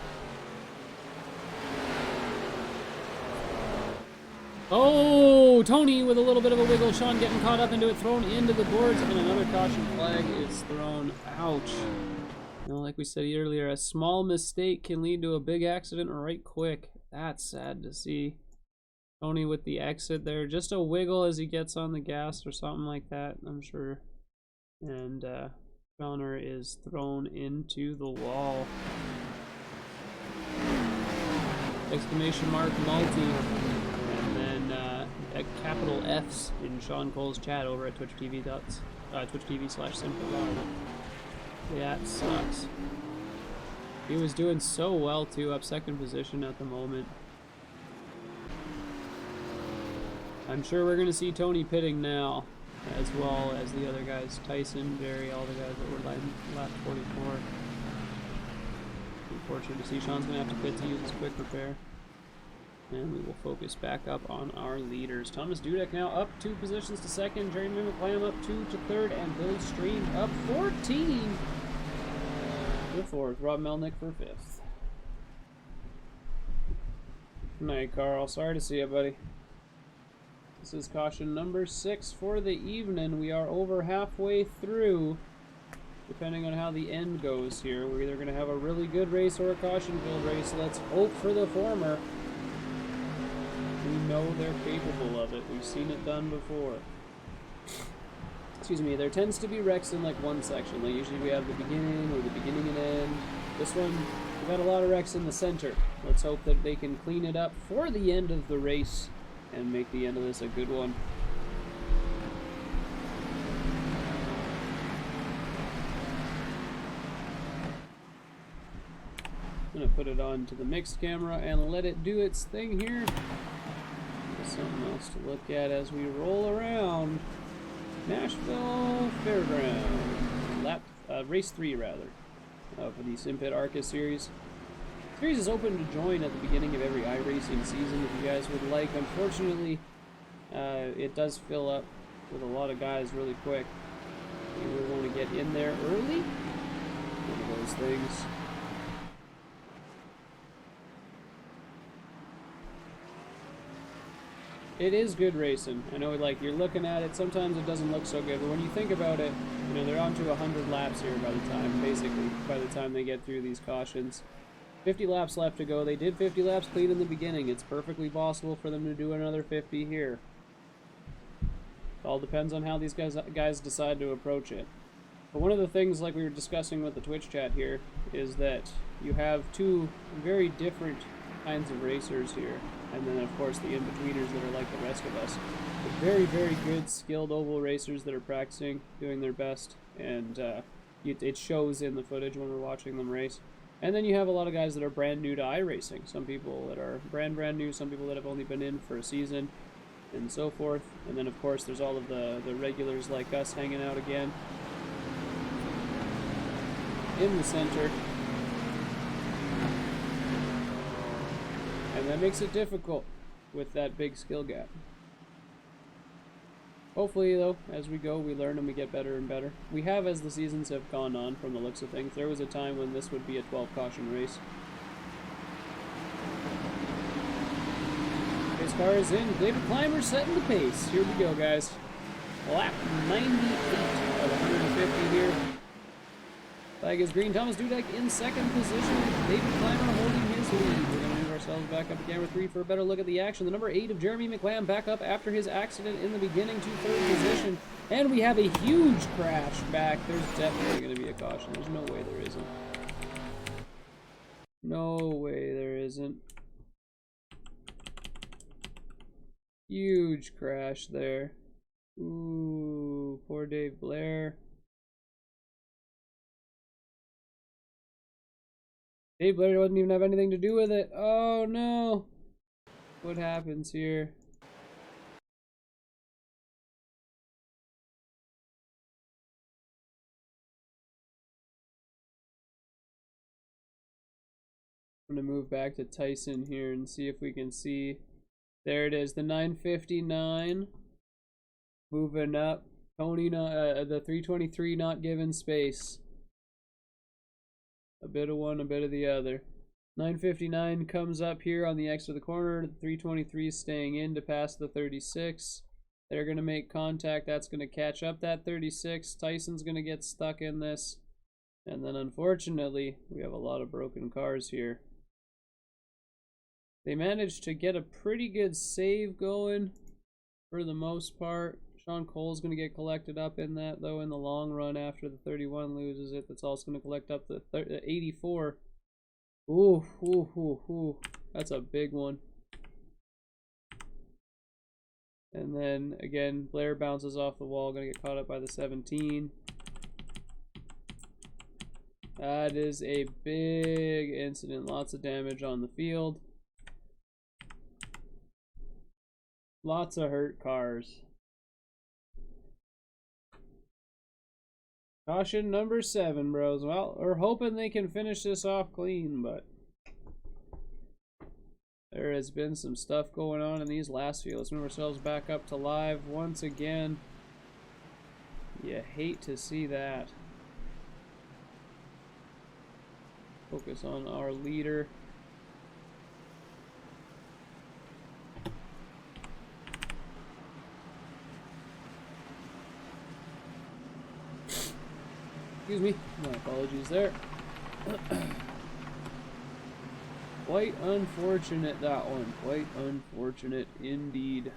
Oh, Tony with a little bit of a wiggle. Sean getting caught up into it, thrown into the boards, and another caution flag is thrown. Ouch. You know, like we said earlier, a small mistake can lead to a big accident right quick. That's sad to see. Tony with the exit there. Just a wiggle as he gets on the gas or something like that, I'm sure. And Connor is thrown into the wall. Exclamation mark multi. And then capital F's in Sean Cole's chat over at twitch.tv/Simpit. Yeah, it sucks. He was doing so well too, up second position at the moment. I'm sure we're going to see Tony pitting now, as well as the other guys, Tyson, Jerry, all the guys that were last 44. Unfortunate to see. Sean's going to have to pit to use his quick repair. And we will focus back up on our leaders. Thomas Dudek now up 2 positions to second, Jeremy McLam up 2 to third, and Billy Stream up 14 to fourth. Rob Melnick for 5th. Good night, Carl. Sorry to see you, buddy. This is caution number 6 for the evening. We are over halfway through. Depending on how the end goes here, we're either going to have a really good race or a caution-filled race. Let's hope for the former. We know they're capable of it. We've seen it done before. Excuse me, there tends to be wrecks in like one section. Like usually we have the beginning or the beginning and end. This one, we've got a lot of wrecks in the center. Let's hope that they can clean it up for the end of the race and make the end of this a good one. I'm gonna put it on to the mixed camera and let it do its thing here. There's something else to look at as we roll around Nashville Fairgrounds. Race 3 rather, for the Simpit ARCA series. Series is open to join at the beginning of every iRacing season if you guys would like. Unfortunately, it does fill up with a lot of guys really quick. You will want to get in there early. One of those things. It is good racing. I know, like, you're looking at it, sometimes it doesn't look so good, but when you think about it, you know, they're on to 100 laps here by the time, basically, by the time they get through these cautions. 50 laps left to go. They did 50 laps clean in the beginning. It's perfectly possible for them to do another 50 here. It all depends on how these guys decide to approach it. But one of the things, like we were discussing with the Twitch chat here, is that you have two very different kinds of racers here. And then, of course, the in-betweeners that are like the rest of us. But very, very good, skilled oval racers that are practicing, doing their best. And it shows in the footage when we're watching them race. And then you have a lot of guys that are brand new to iRacing. Some people that are brand new, some people that have only been in for a season, and so forth. And then, of course, there's all of the regulars like us hanging out again in the center. And that makes it difficult with that big skill gap. Hopefully, though, as we go, we learn and we get better and better. We have as the seasons have gone on, from the looks of things. There was a time when this would be a 12 caution race. Pace car is in. David Clymer setting the pace. Here we go, guys. Lap 98 of 150 here. Flag is green. Thomas Dudek in second position. David Clymer holding his lead. We're going to move ourselves back up to camera 3 for a better look at the action. The number 8 of Jeremy McLam back up after his accident in the beginning to third position. And we have a huge crash back. There's definitely going to be a caution. There's no way there isn't. No way there isn't. Huge crash there. Ooh, poor Dave Blair. Dave Blair doesn't even have anything to do with it. Oh no. What happens here? I'm going to move back to Tyson here and see if we can see. There it is, the 959. Moving up. Tony, the 323 not given space. A bit of one, a bit of the other. 959 comes up here on the exit of the corner. The 323 is staying in to pass the 36. They're going to make contact. That's going to catch up that 36. Tyson's going to get stuck in this. And then, unfortunately, we have a lot of broken cars here. They managed to get a pretty good save going for the most part. Sean Cole's going to get collected up in that, though, in the long run after the 31 loses it. That's also going to collect up the 84. Ooh, ooh, ooh, ooh. That's a big one. And then, again, Blair bounces off the wall, going to get caught up by the 17. That is a big incident. Lots of damage on the field. Lots of hurt cars. Caution number 7, bros. Well, we're hoping they can finish this off clean, but there has been some stuff going on in these last few. Let's move ourselves back up to live once again. You hate to see that. Focus on our leader. Excuse me, my apologies there. Quite unfortunate, that one. Quite unfortunate indeed.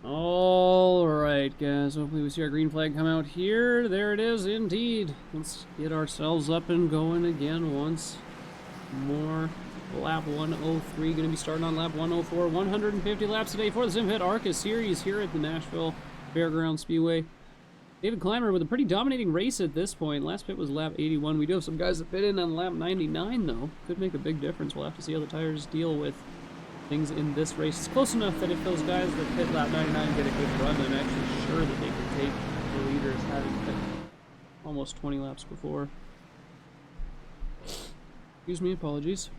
Alright guys, hopefully we see our green flag come out here. There it is indeed. Let's get ourselves up and going again once more. lap 103. Going to be starting on lap 104. 150 laps today for the Simpit ARCA series here at the Nashville Fairgrounds Speedway. David Clymer with a pretty dominating race at this point. Last pit was lap 81. We do have some guys that fit in on lap 99, though. Could make a big difference. We'll have to see how the tires deal with things in this race. It's close enough that if those guys that pit lap 99 get a good run, I'm actually sure that they can take the leaders, having pit almost 20 laps before. Excuse me, apologies.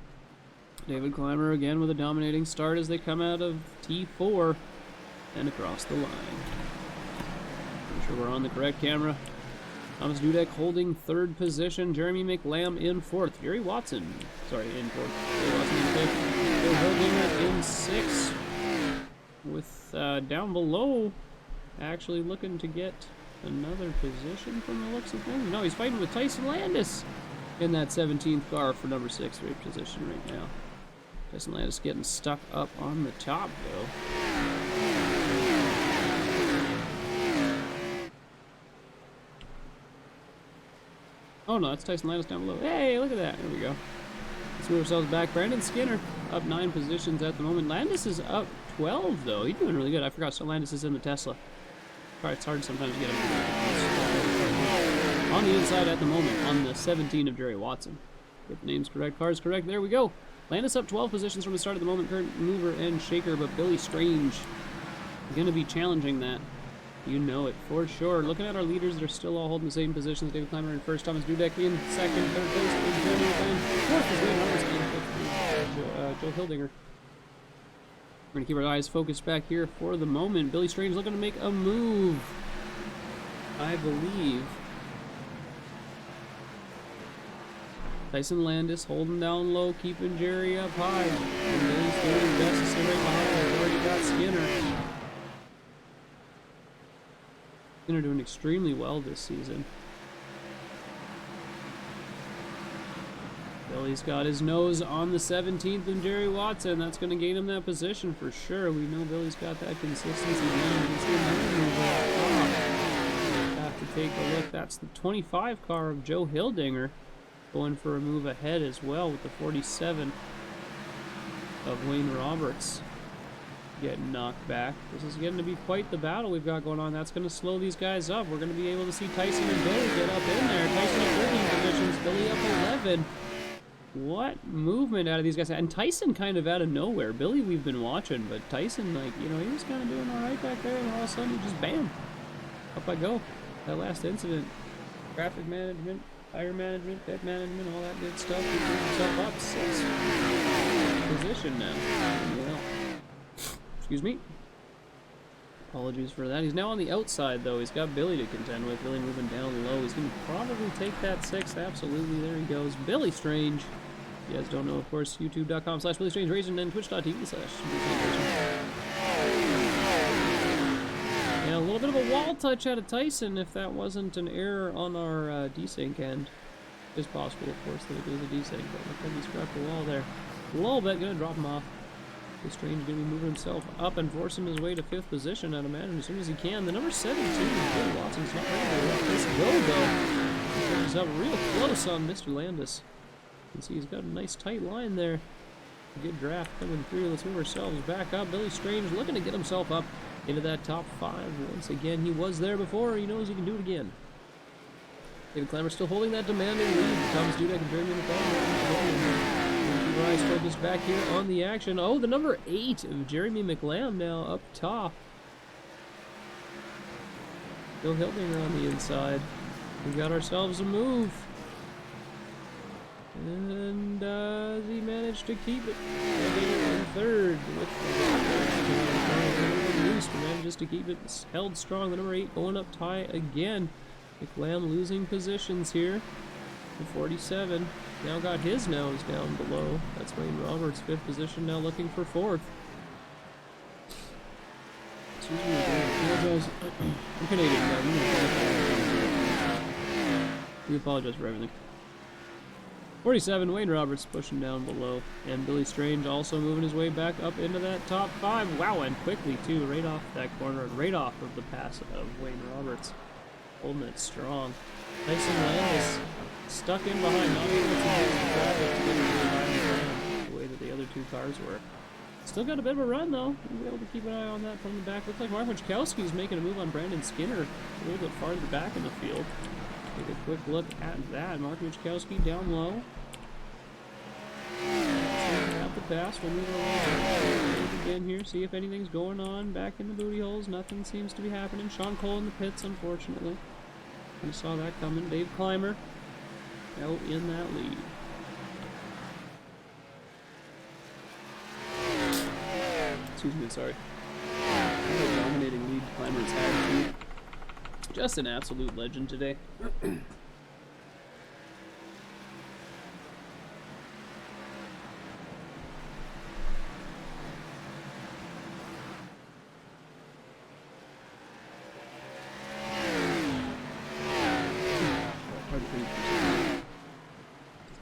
David Clymer again with a dominating start as they come out of T4 and across the line. Make sure we're on the correct camera. Thomas Dudek holding third position. Jeremy McLam in fourth. Jerry Watson, sorry, in fourth. Jerry Watson in fifth. Bill Hildinger in sixth. With down below, actually looking to get another position from the looks of things. No, he's fighting with Tyson Landis in that 17th car for number 6 position right now. Tyson Landis getting stuck up on the top, though. Oh no, that's Tyson Landis down below. Hey, look at that. There we go. Let's move ourselves back. Brandon Skinner up 9 positions at the moment. Landis is up 12, though. He's doing really good. I forgot, so Landis is in the Tesla. Probably it's hard sometimes to get him on the inside at the moment, on the 17 of Jerry Watson. Get the names correct, cars correct. There we go. Landis up 12 positions from the start at the moment. Current mover and shaker, but Billy Strange going to be challenging that. You know it for sure. Looking at our leaders, they're still all holding the same positions. David Clymer in first, Thomas Dudek in second, third place is Jeremy McLam. Fourth is Wayne Roberts, Joe Hildinger. We're going to keep our eyes focused back here for the moment. Billy Strange looking to make a move, I believe. Tyson Landis holding down low, keeping Jerry up high. And Billy's doing his best to stay right behind him. We've already got Skinner. Skinner doing extremely well this season. Billy's got his nose on the 17th and Jerry Watson. That's going to gain him that position for sure. We know Billy's got that consistency now. You can see him move have to take a look. That's the 25 car of Joe Hildinger going for a move ahead as well with the 47 of Wayne Roberts getting knocked back. This is getting to be quite the battle we've got going on. That's going to slow these guys up. We're going to be able to see Tyson and Billy get up in there. Tyson at 13 positions, Billy up 11. What movement out of these guys. And Tyson kind of out of nowhere. Billy we've been watching, but Tyson, like, you know, he was kind of doing all right back there, and all of a sudden he just bam, up I go. That last incident, traffic management, tire management, pit management, all that good stuff. He put himself up 6th position now. Yeah. Excuse me. Apologies for that. He's now on the outside, though. He's got Billy to contend with. Billy moving down low. He's going to probably take that 6th. Absolutely. There he goes. Billy Strange. If you guys don't know, of course, youtube.com/BillyStrangeRacing and twitch.tv/BillyStrangeRacing. And a little bit of a wall touch out of Tyson, if that wasn't an error on our desync end. It's possible, of course, that it was a desync, but look like he scrapped the wall there. A little bit. Going to drop him off. Strange going to be moving himself up and forcing his way to 5th position, I'd imagine, as soon as he can. The number 17, Billy Watson's not ready to let this go, though. He's up real close on Mr. Landis. You can see he's got a nice tight line there. A good draft coming through. Let's move ourselves back up. Billy Strange looking to get himself up into that top 5. Once again, he was there before. He knows he can do it again. David Clymer still holding that demanding lead. Thomas Dudek and Jeremy McLam. Keep our eyes focused back here on the action. Oh, the number 8 of Jeremy McLam now up top. Bill Hildinger on the inside. We got ourselves a move. And he managed to keep it. In 3rd with the boost. Manages to keep it held strong. The number 8 going up tie again. McLam losing positions here. The 47 now got his nose down below. That's Wayne Roberts, 5th position, now looking for 4th. Excuse me, I apologize. I'm Canadian, we apologize for everything. 47, Wayne Roberts pushing down below. And Billy Strange also moving his way back up into that top 5. Wow, and quickly, too, right off that corner, right off of the pass of Wayne Roberts. Holding it strong. Tyson Landis stuck in behind, not able to use the traffic to get into the way two cars were. Still got a bit of a run, though. We'll be able to keep an eye on that from the back. Looks like Mark Michkowski's making a move on Brandon Skinner a little bit farther back in the field. Take a quick look at that. Mark Michkowski down low. Out the pass. We'll move along again here. See if anything's going on back in the booty holes. Nothing seems to be happening. Sean Cole in the pits, unfortunately. We saw that coming. Dave Clymer out in that lead. Excuse me, sorry. What a dominating lead Clymer's had, too. Just an absolute legend today.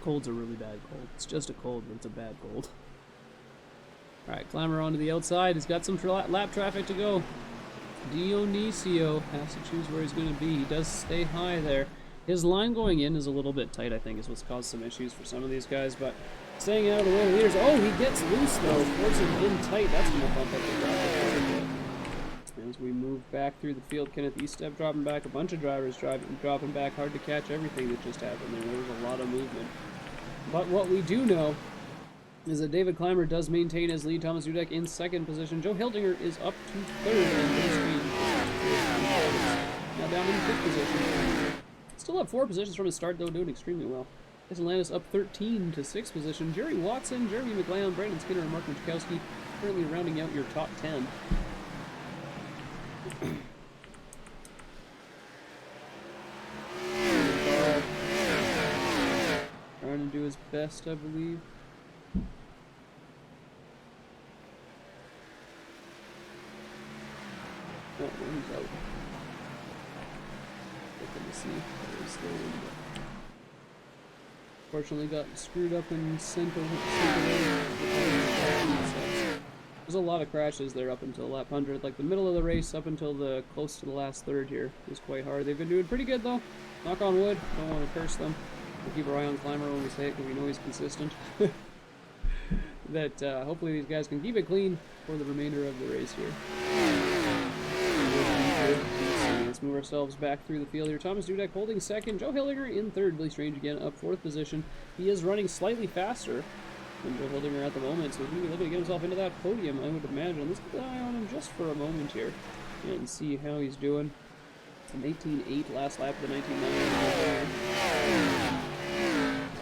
Cold's a really bad cold. It's just a cold, but it's a bad cold. Alright, Clymer onto the outside. He's got some lap traffic to go. Dionisio has to choose where he's going to be. He does stay high there. His line going in is a little bit tight, I think, is what's caused some issues for some of these guys, but staying out of the way of the leaders. Oh, he gets loose, though. Forcing in tight. That's going to bump up the traffic a bit. As we move back through the field, Kenneth Eastep dropping back. A bunch of drivers dropping back. Hard to catch everything that just happened there. There was a lot of movement. But what we do know is that David Clymer does maintain his lead. Thomas Dudek in second position. Joe Hildinger is up to third, and now down in fifth position. Still up 4 positions from his start, though, doing extremely well. Landis up 13 to 6th position. Jerry Watson, Jeremy McLeod, Brandon Skinner, and Mark Michkowski currently rounding out your top 10. Trying to do his best, I believe. Oh, he's out. Looking to see how he's going. Fortunately, got screwed up in center. There's a lot of crashes there up until lap 100. Like the middle of the race up until the close to the last third here is quite hard. They've been doing pretty good though. Knock on wood. Don't want to curse them. We'll keep our eye on Clymer when we say it because we know he's consistent. That hopefully these guys can keep it clean for the remainder of the race here. Let's move ourselves back through the field here. Thomas Dudek holding second. Joe Hildinger in third. Billy Strange again up 4th position. He is running slightly faster than Joe Hildinger at the moment, so he's going to be looking to get himself into that podium, I would imagine. Let's keep an eye on him just for a moment here and see how he's doing. An 18.8 last lap of the 19.9.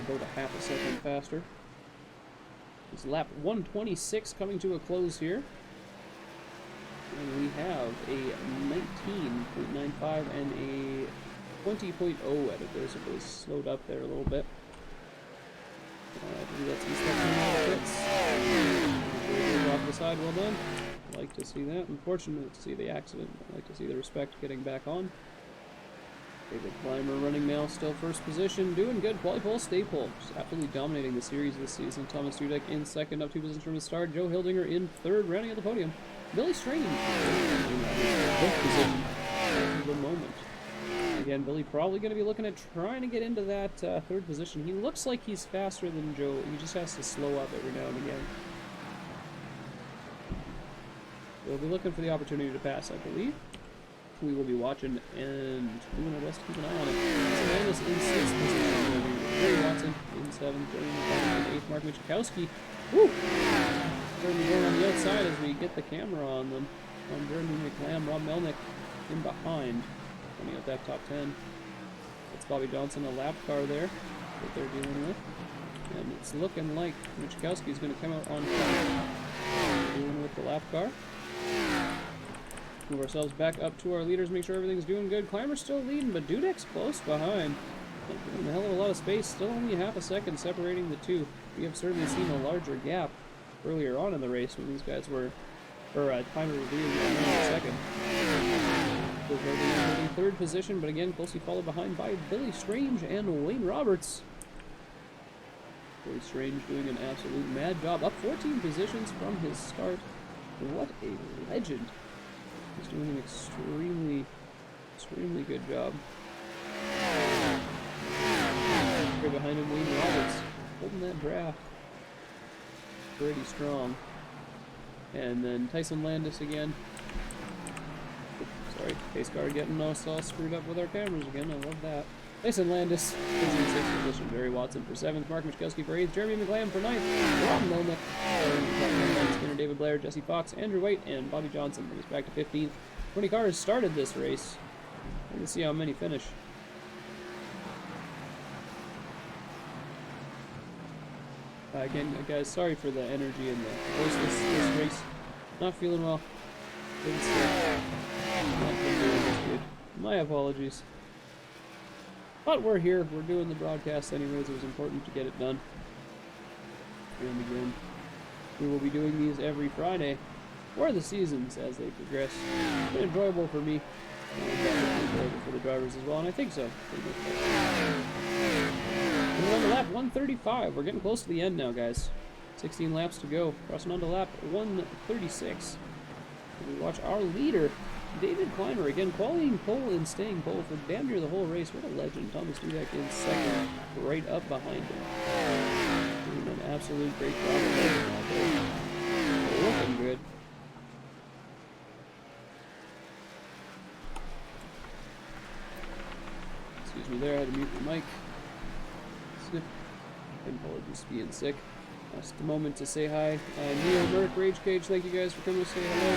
About a half a second faster. It's lap 126 coming to a close here. And we have a 19.95 and a 20.0 editor, so it slowed up there a little bit. I believe that's some stuff off the side, well done. I like to see that. Unfortunate to see the accident. I like to see the respect getting back on. David Clymer running now, still first position, doing good. Quali pole, stay pole. Just absolutely dominating the series this season. Thomas Dudek in second, up 2 positions from the start. Joe Hildinger in third, rounding out the podium. Billy Strange in fifth position at the moment. Again, Billy probably going to be looking at trying to get into that third position. He looks like he's faster than Joe. He just has to slow up every now and again. We'll be looking for the opportunity to pass, I believe. We will be watching and doing our best to keep an eye on it. Landis in 6th position. Jerry Watson in 7th. Jeremy McLeod in 8th. Mark Michkowski. Woo! Jeremy going on the outside as we get the camera on them. On Jeremy McLeod, Rob Melnick in behind. Coming out that top 10. It's Bobby Johnson, a lap car there that they're dealing with. And it's looking like Michkowski is going to come out on top. Dealing with the lap car. Move ourselves back up to our leaders, make sure everything's doing good. Clymer's still leading, but Dudek's close behind. A hell of a lot of space, still only half a second separating the two. We have certainly seen a larger gap earlier on in the race when these guys were, Clymer was leading in second. In third position, but again, closely followed behind by Billy Strange and Wayne Roberts. Billy Strange doing an absolute mad job, up 14 positions from his start. What a legend. He's doing an extremely good job. Right behind him, Wayne Roberts, holding that draft. pretty strong. And then Tyson Landis again. Sorry, case card getting us all screwed up with our cameras again. I love that. Tyson Landis is in 6th position. Jerry Watson for 7th. Mark Michkowski for 8th. Jeremy McLean for 9th. Rob Melnick. Skinner, David Blair, Jesse Fox, Andrew White, and Bobby Johnson brings us back to 15th. 20 cars started this race. Let's see how many finish. Again, guys, sorry for the energy and the voice this race. Not feeling well. Not been doing this good. My apologies. But we're here. We're doing the broadcast anyways. It was important to get it done. And again, we will be doing these every Friday for the seasons as they progress. It's been enjoyable for me. Enjoyable for the drivers as well, and I think so. And we're on to lap 135. We're getting close to the end now, guys. 16 laps to go. Crossing on to lap 136. And we watch our leader, David Clymer, again, qualifying pole and staying pole for damn near the whole race. What a legend. Thomas Dudek in 2nd, right up behind him. Doing an absolute great job out there. Looking good. Excuse me there, I had to mute the mic. Apologies for being sick. Just a moment to say hi. Neil, Merck, Rage Cage, thank you guys for coming to say hello.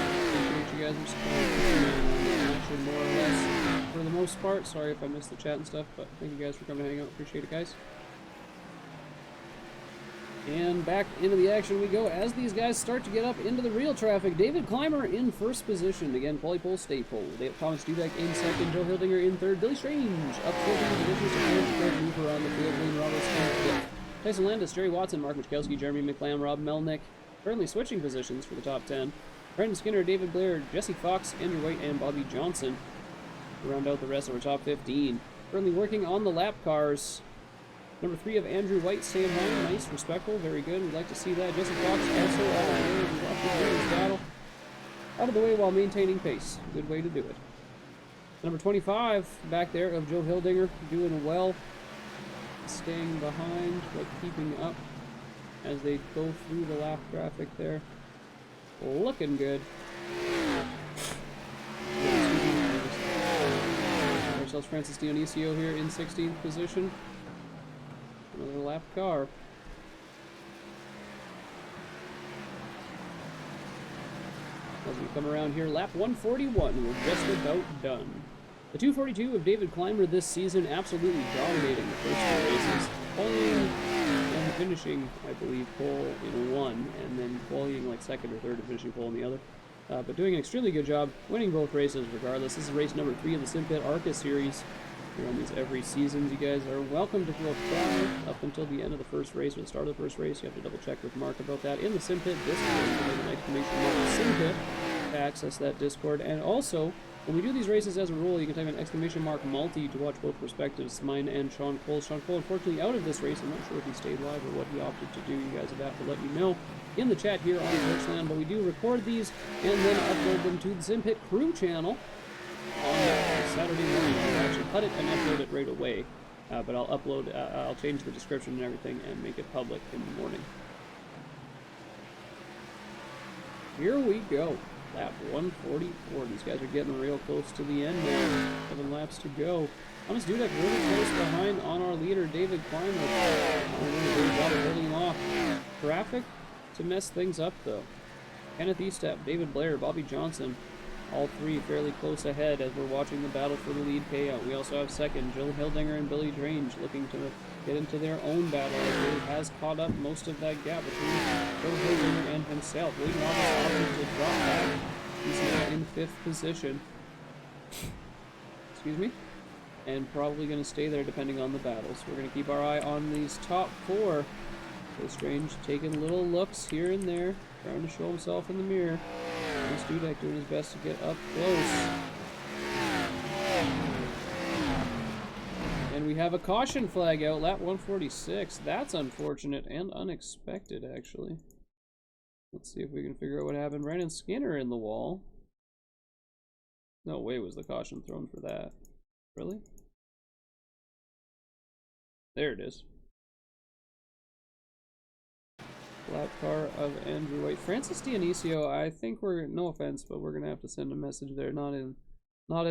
Appreciate you guys for supporting action more or less for the most part. Sorry if I missed the chat and stuff, but thank you guys for coming to hang out. Appreciate it, guys. And back into the action we go as these guys start to get up into the real traffic. David Clymer in 1st position. Again, quali pole, stay pole. Thomas Dudek in 2nd. Joe Hildinger in 3rd. Billy Strange up 14 positions to 4th. Greg Hoover on the field. William Roberts in 5th. Tyson Landis, Jerry Watson, Mark Michkowski, Jeremy McLean, Rob Melnick. Currently switching positions for the top 10. Brendan Skinner, David Blair, Jesse Fox, Andrew White, and Bobby Johnson to round out the rest of our top 15. Currently working on the lap cars. Number 3 of Andrew White staying high. Nice, respectful, very good. We'd like to see that. Jesse Fox also out of the way. We watch this battle. Out of the way while maintaining pace. Good way to do it. Number 25 back there of Joe Hildinger doing well. Staying behind, but keeping up as they go through the lap traffic there. Looking good. Ourselves Francis Dionisio here in 16th position. Another lap car. As we come around here, lap 141, we're just about done. The 242 of David Clymer this season, absolutely dominating the first 2 races. Qualifying and finishing, I believe, pole in 1, and then qualifying like 2nd or 3rd and finishing pole in the other. But doing an extremely good job, winning both races regardless. This is race number 3 of the Simpit ARCA series. We run these every season. You guys are welcome to go try up until the end of the first race or the start of the first race. You have to double check with Mark about that in the Simpit Discord. You can make an exclamation mark Simpit to access that Discord. And also, when we do these races as a rule, you can type an exclamation mark multi to watch both perspectives, mine and Sean Cole. Sean Cole, unfortunately, out of this race. I'm not sure if he stayed live or what he opted to do. You guys would have to let me know in the chat here on Worksland. But we do record these and then upload them to the Simpit crew channel on Saturday morning. I'll actually cut it and upload it right away. But I'll upload, I'll change the description and everything and make it public in the morning. Here we go. Lap 144. These guys are getting real close to the end now. 7 laps to go. Thomas Dudek really close behind on our leader, David Clymer. Holding off traffic to mess things up, though. Kenneth Estep, David Blair, Bobby Johnson, all 3 fairly close ahead as we're watching the battle for the lead payout. We also have 2nd, Joe Hildinger and Billy Drange looking to get into their own battle. He has caught up most of that gap between Joe Hildinger and himself. William Roberts opted to drop back. He's now in 5th position. Excuse me. And probably going to stay there depending on the battles. We're going to keep our eye on these top 4. So Strange taking little looks here and there, trying to show himself in the mirror. Thomas Dudek doing his best to get up close. And we have a caution flag out, lap 146. That's unfortunate and unexpected, actually. Let's see if we can figure out what happened. Brandon Skinner in the wall. No way was the caution thrown for that. Really? There it is. Lap car of Andrew White. Francis Dionisio, I think we're, no offense, but we're gonna have to send a message there. Not in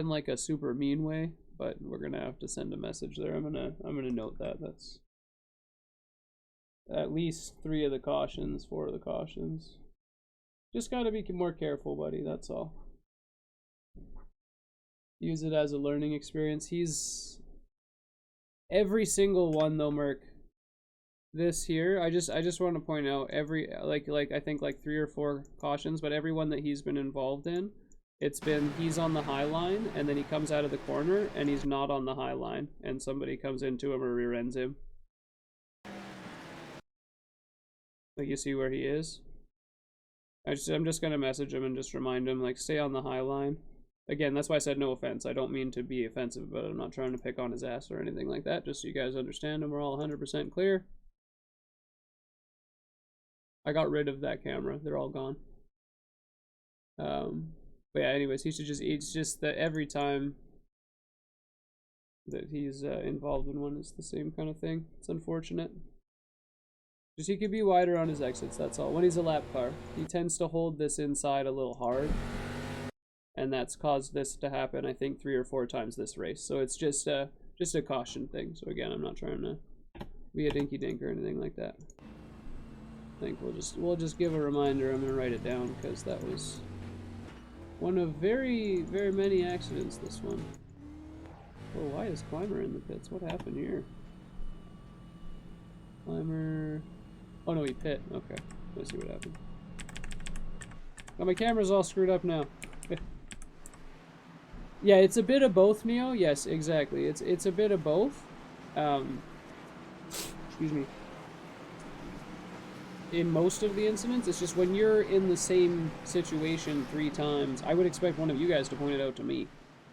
like a super mean way, but we're gonna have to send a message there. I'm gonna note that. That's at least 3 of the cautions, 4 of the cautions. Just gotta be more careful, buddy, that's all. Use it as a learning experience. He's every single one though, Merc. This here, I just want to point out every like I think like 3 or 4 cautions, but every one that he's been involved in, it's been he's on the high line and then he comes out of the corner and he's not on the high line and somebody comes into him or rear ends him. Like you see where he is. I'm just gonna message him and just remind him like stay on the high line. Again, that's why I said no offense. I don't mean to be offensive, but I'm not trying to pick on his ass or anything like that. Just so you guys understand and we're all 100% clear. I got rid of that camera. They're all gone. But yeah, anyways, he should just, it's just that every time that he's involved in one, it's the same kind of thing. It's unfortunate. Just he could be wider on his exits, that's all. When he's a lap car, he tends to hold this inside a little hard. And that's caused this to happen, I think, 3 or 4 times this race. So it's just a caution thing. So again, I'm not trying to be a dinky dink or anything like that. I think we'll just give a reminder. I'm gonna write it down because that was one of very, very many accidents, this one. Oh, why is Climber in the pits? What happened here? Climber, oh no, he pit. Okay, let's see what happened. Oh, my camera's all screwed up now. Yeah, it's a bit of both, Neo. Yes, exactly. It's a bit of both. Excuse me. In most of the incidents, it's just when you're in the same situation 3 times, I would expect one of you guys to point it out to me,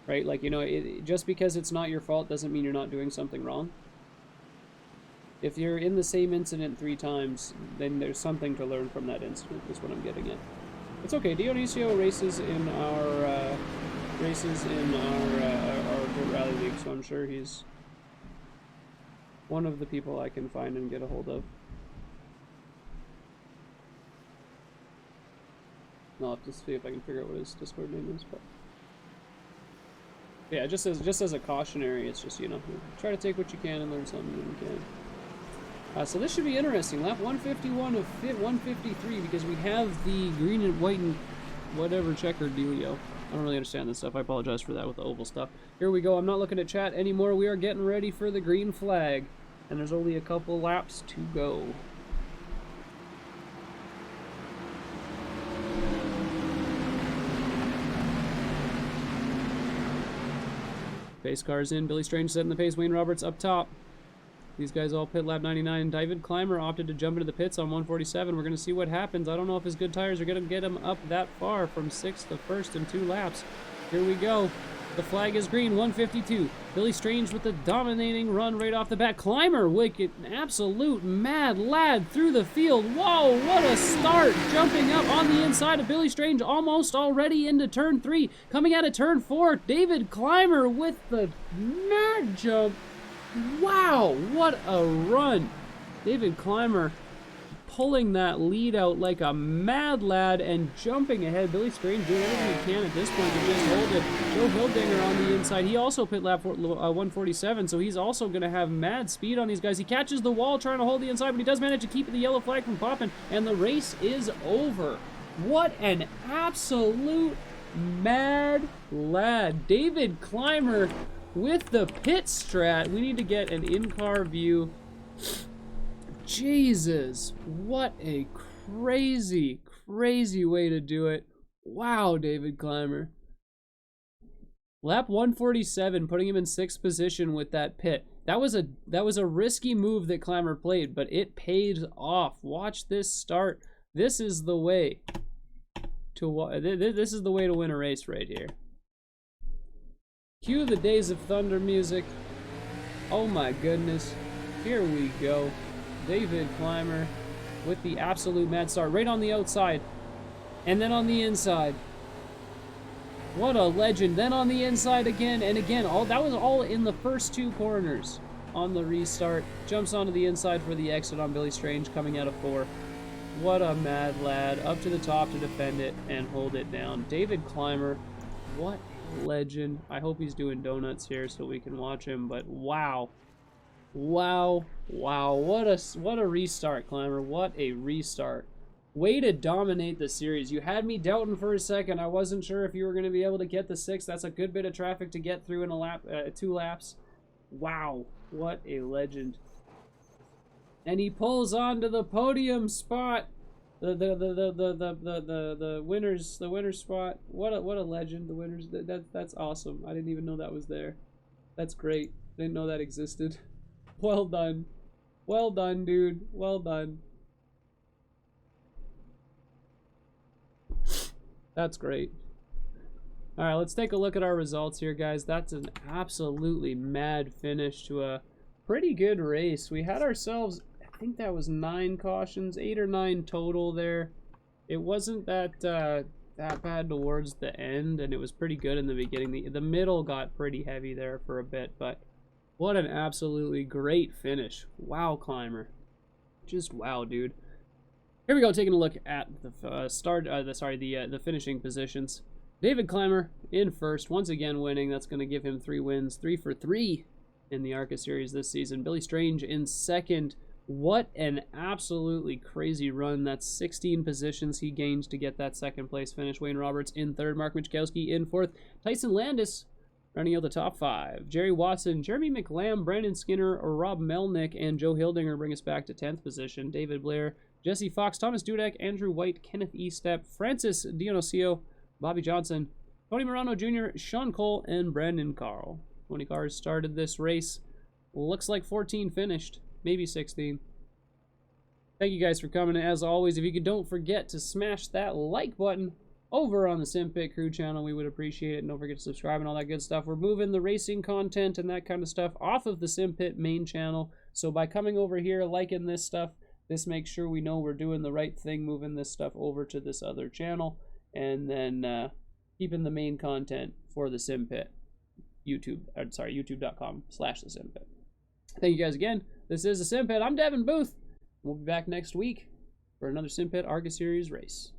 right? Like, you know, just because it's not your fault doesn't mean you're not doing something wrong. If you're in the same incident 3 times, then there's something to learn from that incident, is what I'm getting at. It's okay. Dionisio races in our rally league, so I'm sure he's one of the people I can find and get a hold of. I'll have to see if I can figure out what his Discord name is, but yeah, just as a cautionary, it's just, you know, try to take what you can and learn something when you can. So this should be interesting. Lap 151 of 153, because we have the green and white and whatever checkered dealio. I don't really understand this stuff. I apologize for that with the oval stuff. Here we go. I'm not looking at chat anymore. We are getting ready for the green flag, and there's only a couple laps to go. Pace cars in. Billy Strange setting the pace. Wayne Roberts up top. These guys all pit lap 99. David Climber opted to jump into the pits on 147. We're going to see what happens. I don't know if his good tires are going to get him up that far from 6th to 1st in 2 laps. Here we go. The flag is green, 152. Billy Strange with the dominating run right off the bat. Climber, wicked, absolute mad lad through the field. Whoa, what a start. Jumping up on the inside of Billy Strange, almost already into turn 3. Coming out of turn 4, David Climber with the mad jump. Wow, what a run. David Climber pulling that lead out like a mad lad and jumping ahead. Billy Strange doing everything he can at this point to just hold it. Joe Hildinger on the inside. He also pit lap 147, so he's also going to have mad speed on these guys. He catches the wall trying to hold the inside, but he does manage to keep the yellow flag from popping, and the race is over. What an absolute mad lad. David Climber with the pit strat. We need to get an in-car view. Jesus, what a crazy, crazy way to do it. Wow, David Climber. Lap 147, putting him in 6th position with that pit. That was a risky move that Climber played, but it paid off. Watch this start. This is the way to win a race right here. Cue the Days of Thunder music. Oh my goodness. Here we go. David Climber with the absolute mad start right on the outside and then on the inside. What a legend. Then on the inside again and again. That was all in the first 2 corners on the restart. Jumps onto the inside for the exit on Billy Strange coming out of 4. What a mad lad. Up to the top to defend it and hold it down. David Clymer, what a legend. I hope he's doing donuts here so we can watch him, but wow. Wow. Wow. What a restart, Clymer. What a restart. Way to dominate the series. You had me doubting for a second. I wasn't sure if you were going to be able to get the 6. That's a good bit of traffic to get through in a lap, 2 laps. Wow. What a legend. And he pulls onto the podium spot. The winner's spot. What a legend. The winners. That's awesome. I didn't even know that was there. That's great. Didn't know that existed. Well done. Well done, dude. Well done. That's great. All right, let's take a look at our results here, guys. That's an absolutely mad finish to a pretty good race. We had ourselves, I think that was 9 cautions, 8 or 9 total there. It wasn't that that bad towards the end, and it was pretty good in the beginning. The middle got pretty heavy there for a bit, but what an absolutely great finish. Wow, Clymer. Just wow, dude. Here we go, taking a look at the the finishing positions. David Clymer in first, once again winning. That's going to give him 3 wins, 3 for 3 in the ARCA series this season. Billy Strange in second. What an absolutely crazy run. That's 16 positions he gained to get that second place finish. Wayne Roberts in third. Mark Michkowski in fourth. Tyson Landis running out the top 5. Jerry Watson, Jeremy McLam, Brandon Skinner, Rob Melnick, and Joe Hildinger bring us back to 10th position. David Blair, Jesse Fox, Thomas Dudek, Andrew White, Kenneth Estep, Francis Dionisio, Bobby Johnson, Tony Morano Jr., Sean Cole, and Brandon Carl. 20 cars started this race. Looks like 14 finished. Maybe 16. Thank you guys for coming. As always, if you could, don't forget to smash that like button over on the Simpit Crew channel. We would appreciate it. And don't forget to subscribe and all that good stuff. We're moving the racing content and that kind of stuff off of the Simpit main channel. So by coming over here, liking this stuff, this makes sure we know we're doing the right thing, moving this stuff over to this other channel, and then keeping the main content for the Simpit. YouTube.com/the Simpit. Thank you guys again. This is the Simpit. I'm Devin Booth. We'll be back next week for another Simpit ARCA Series race.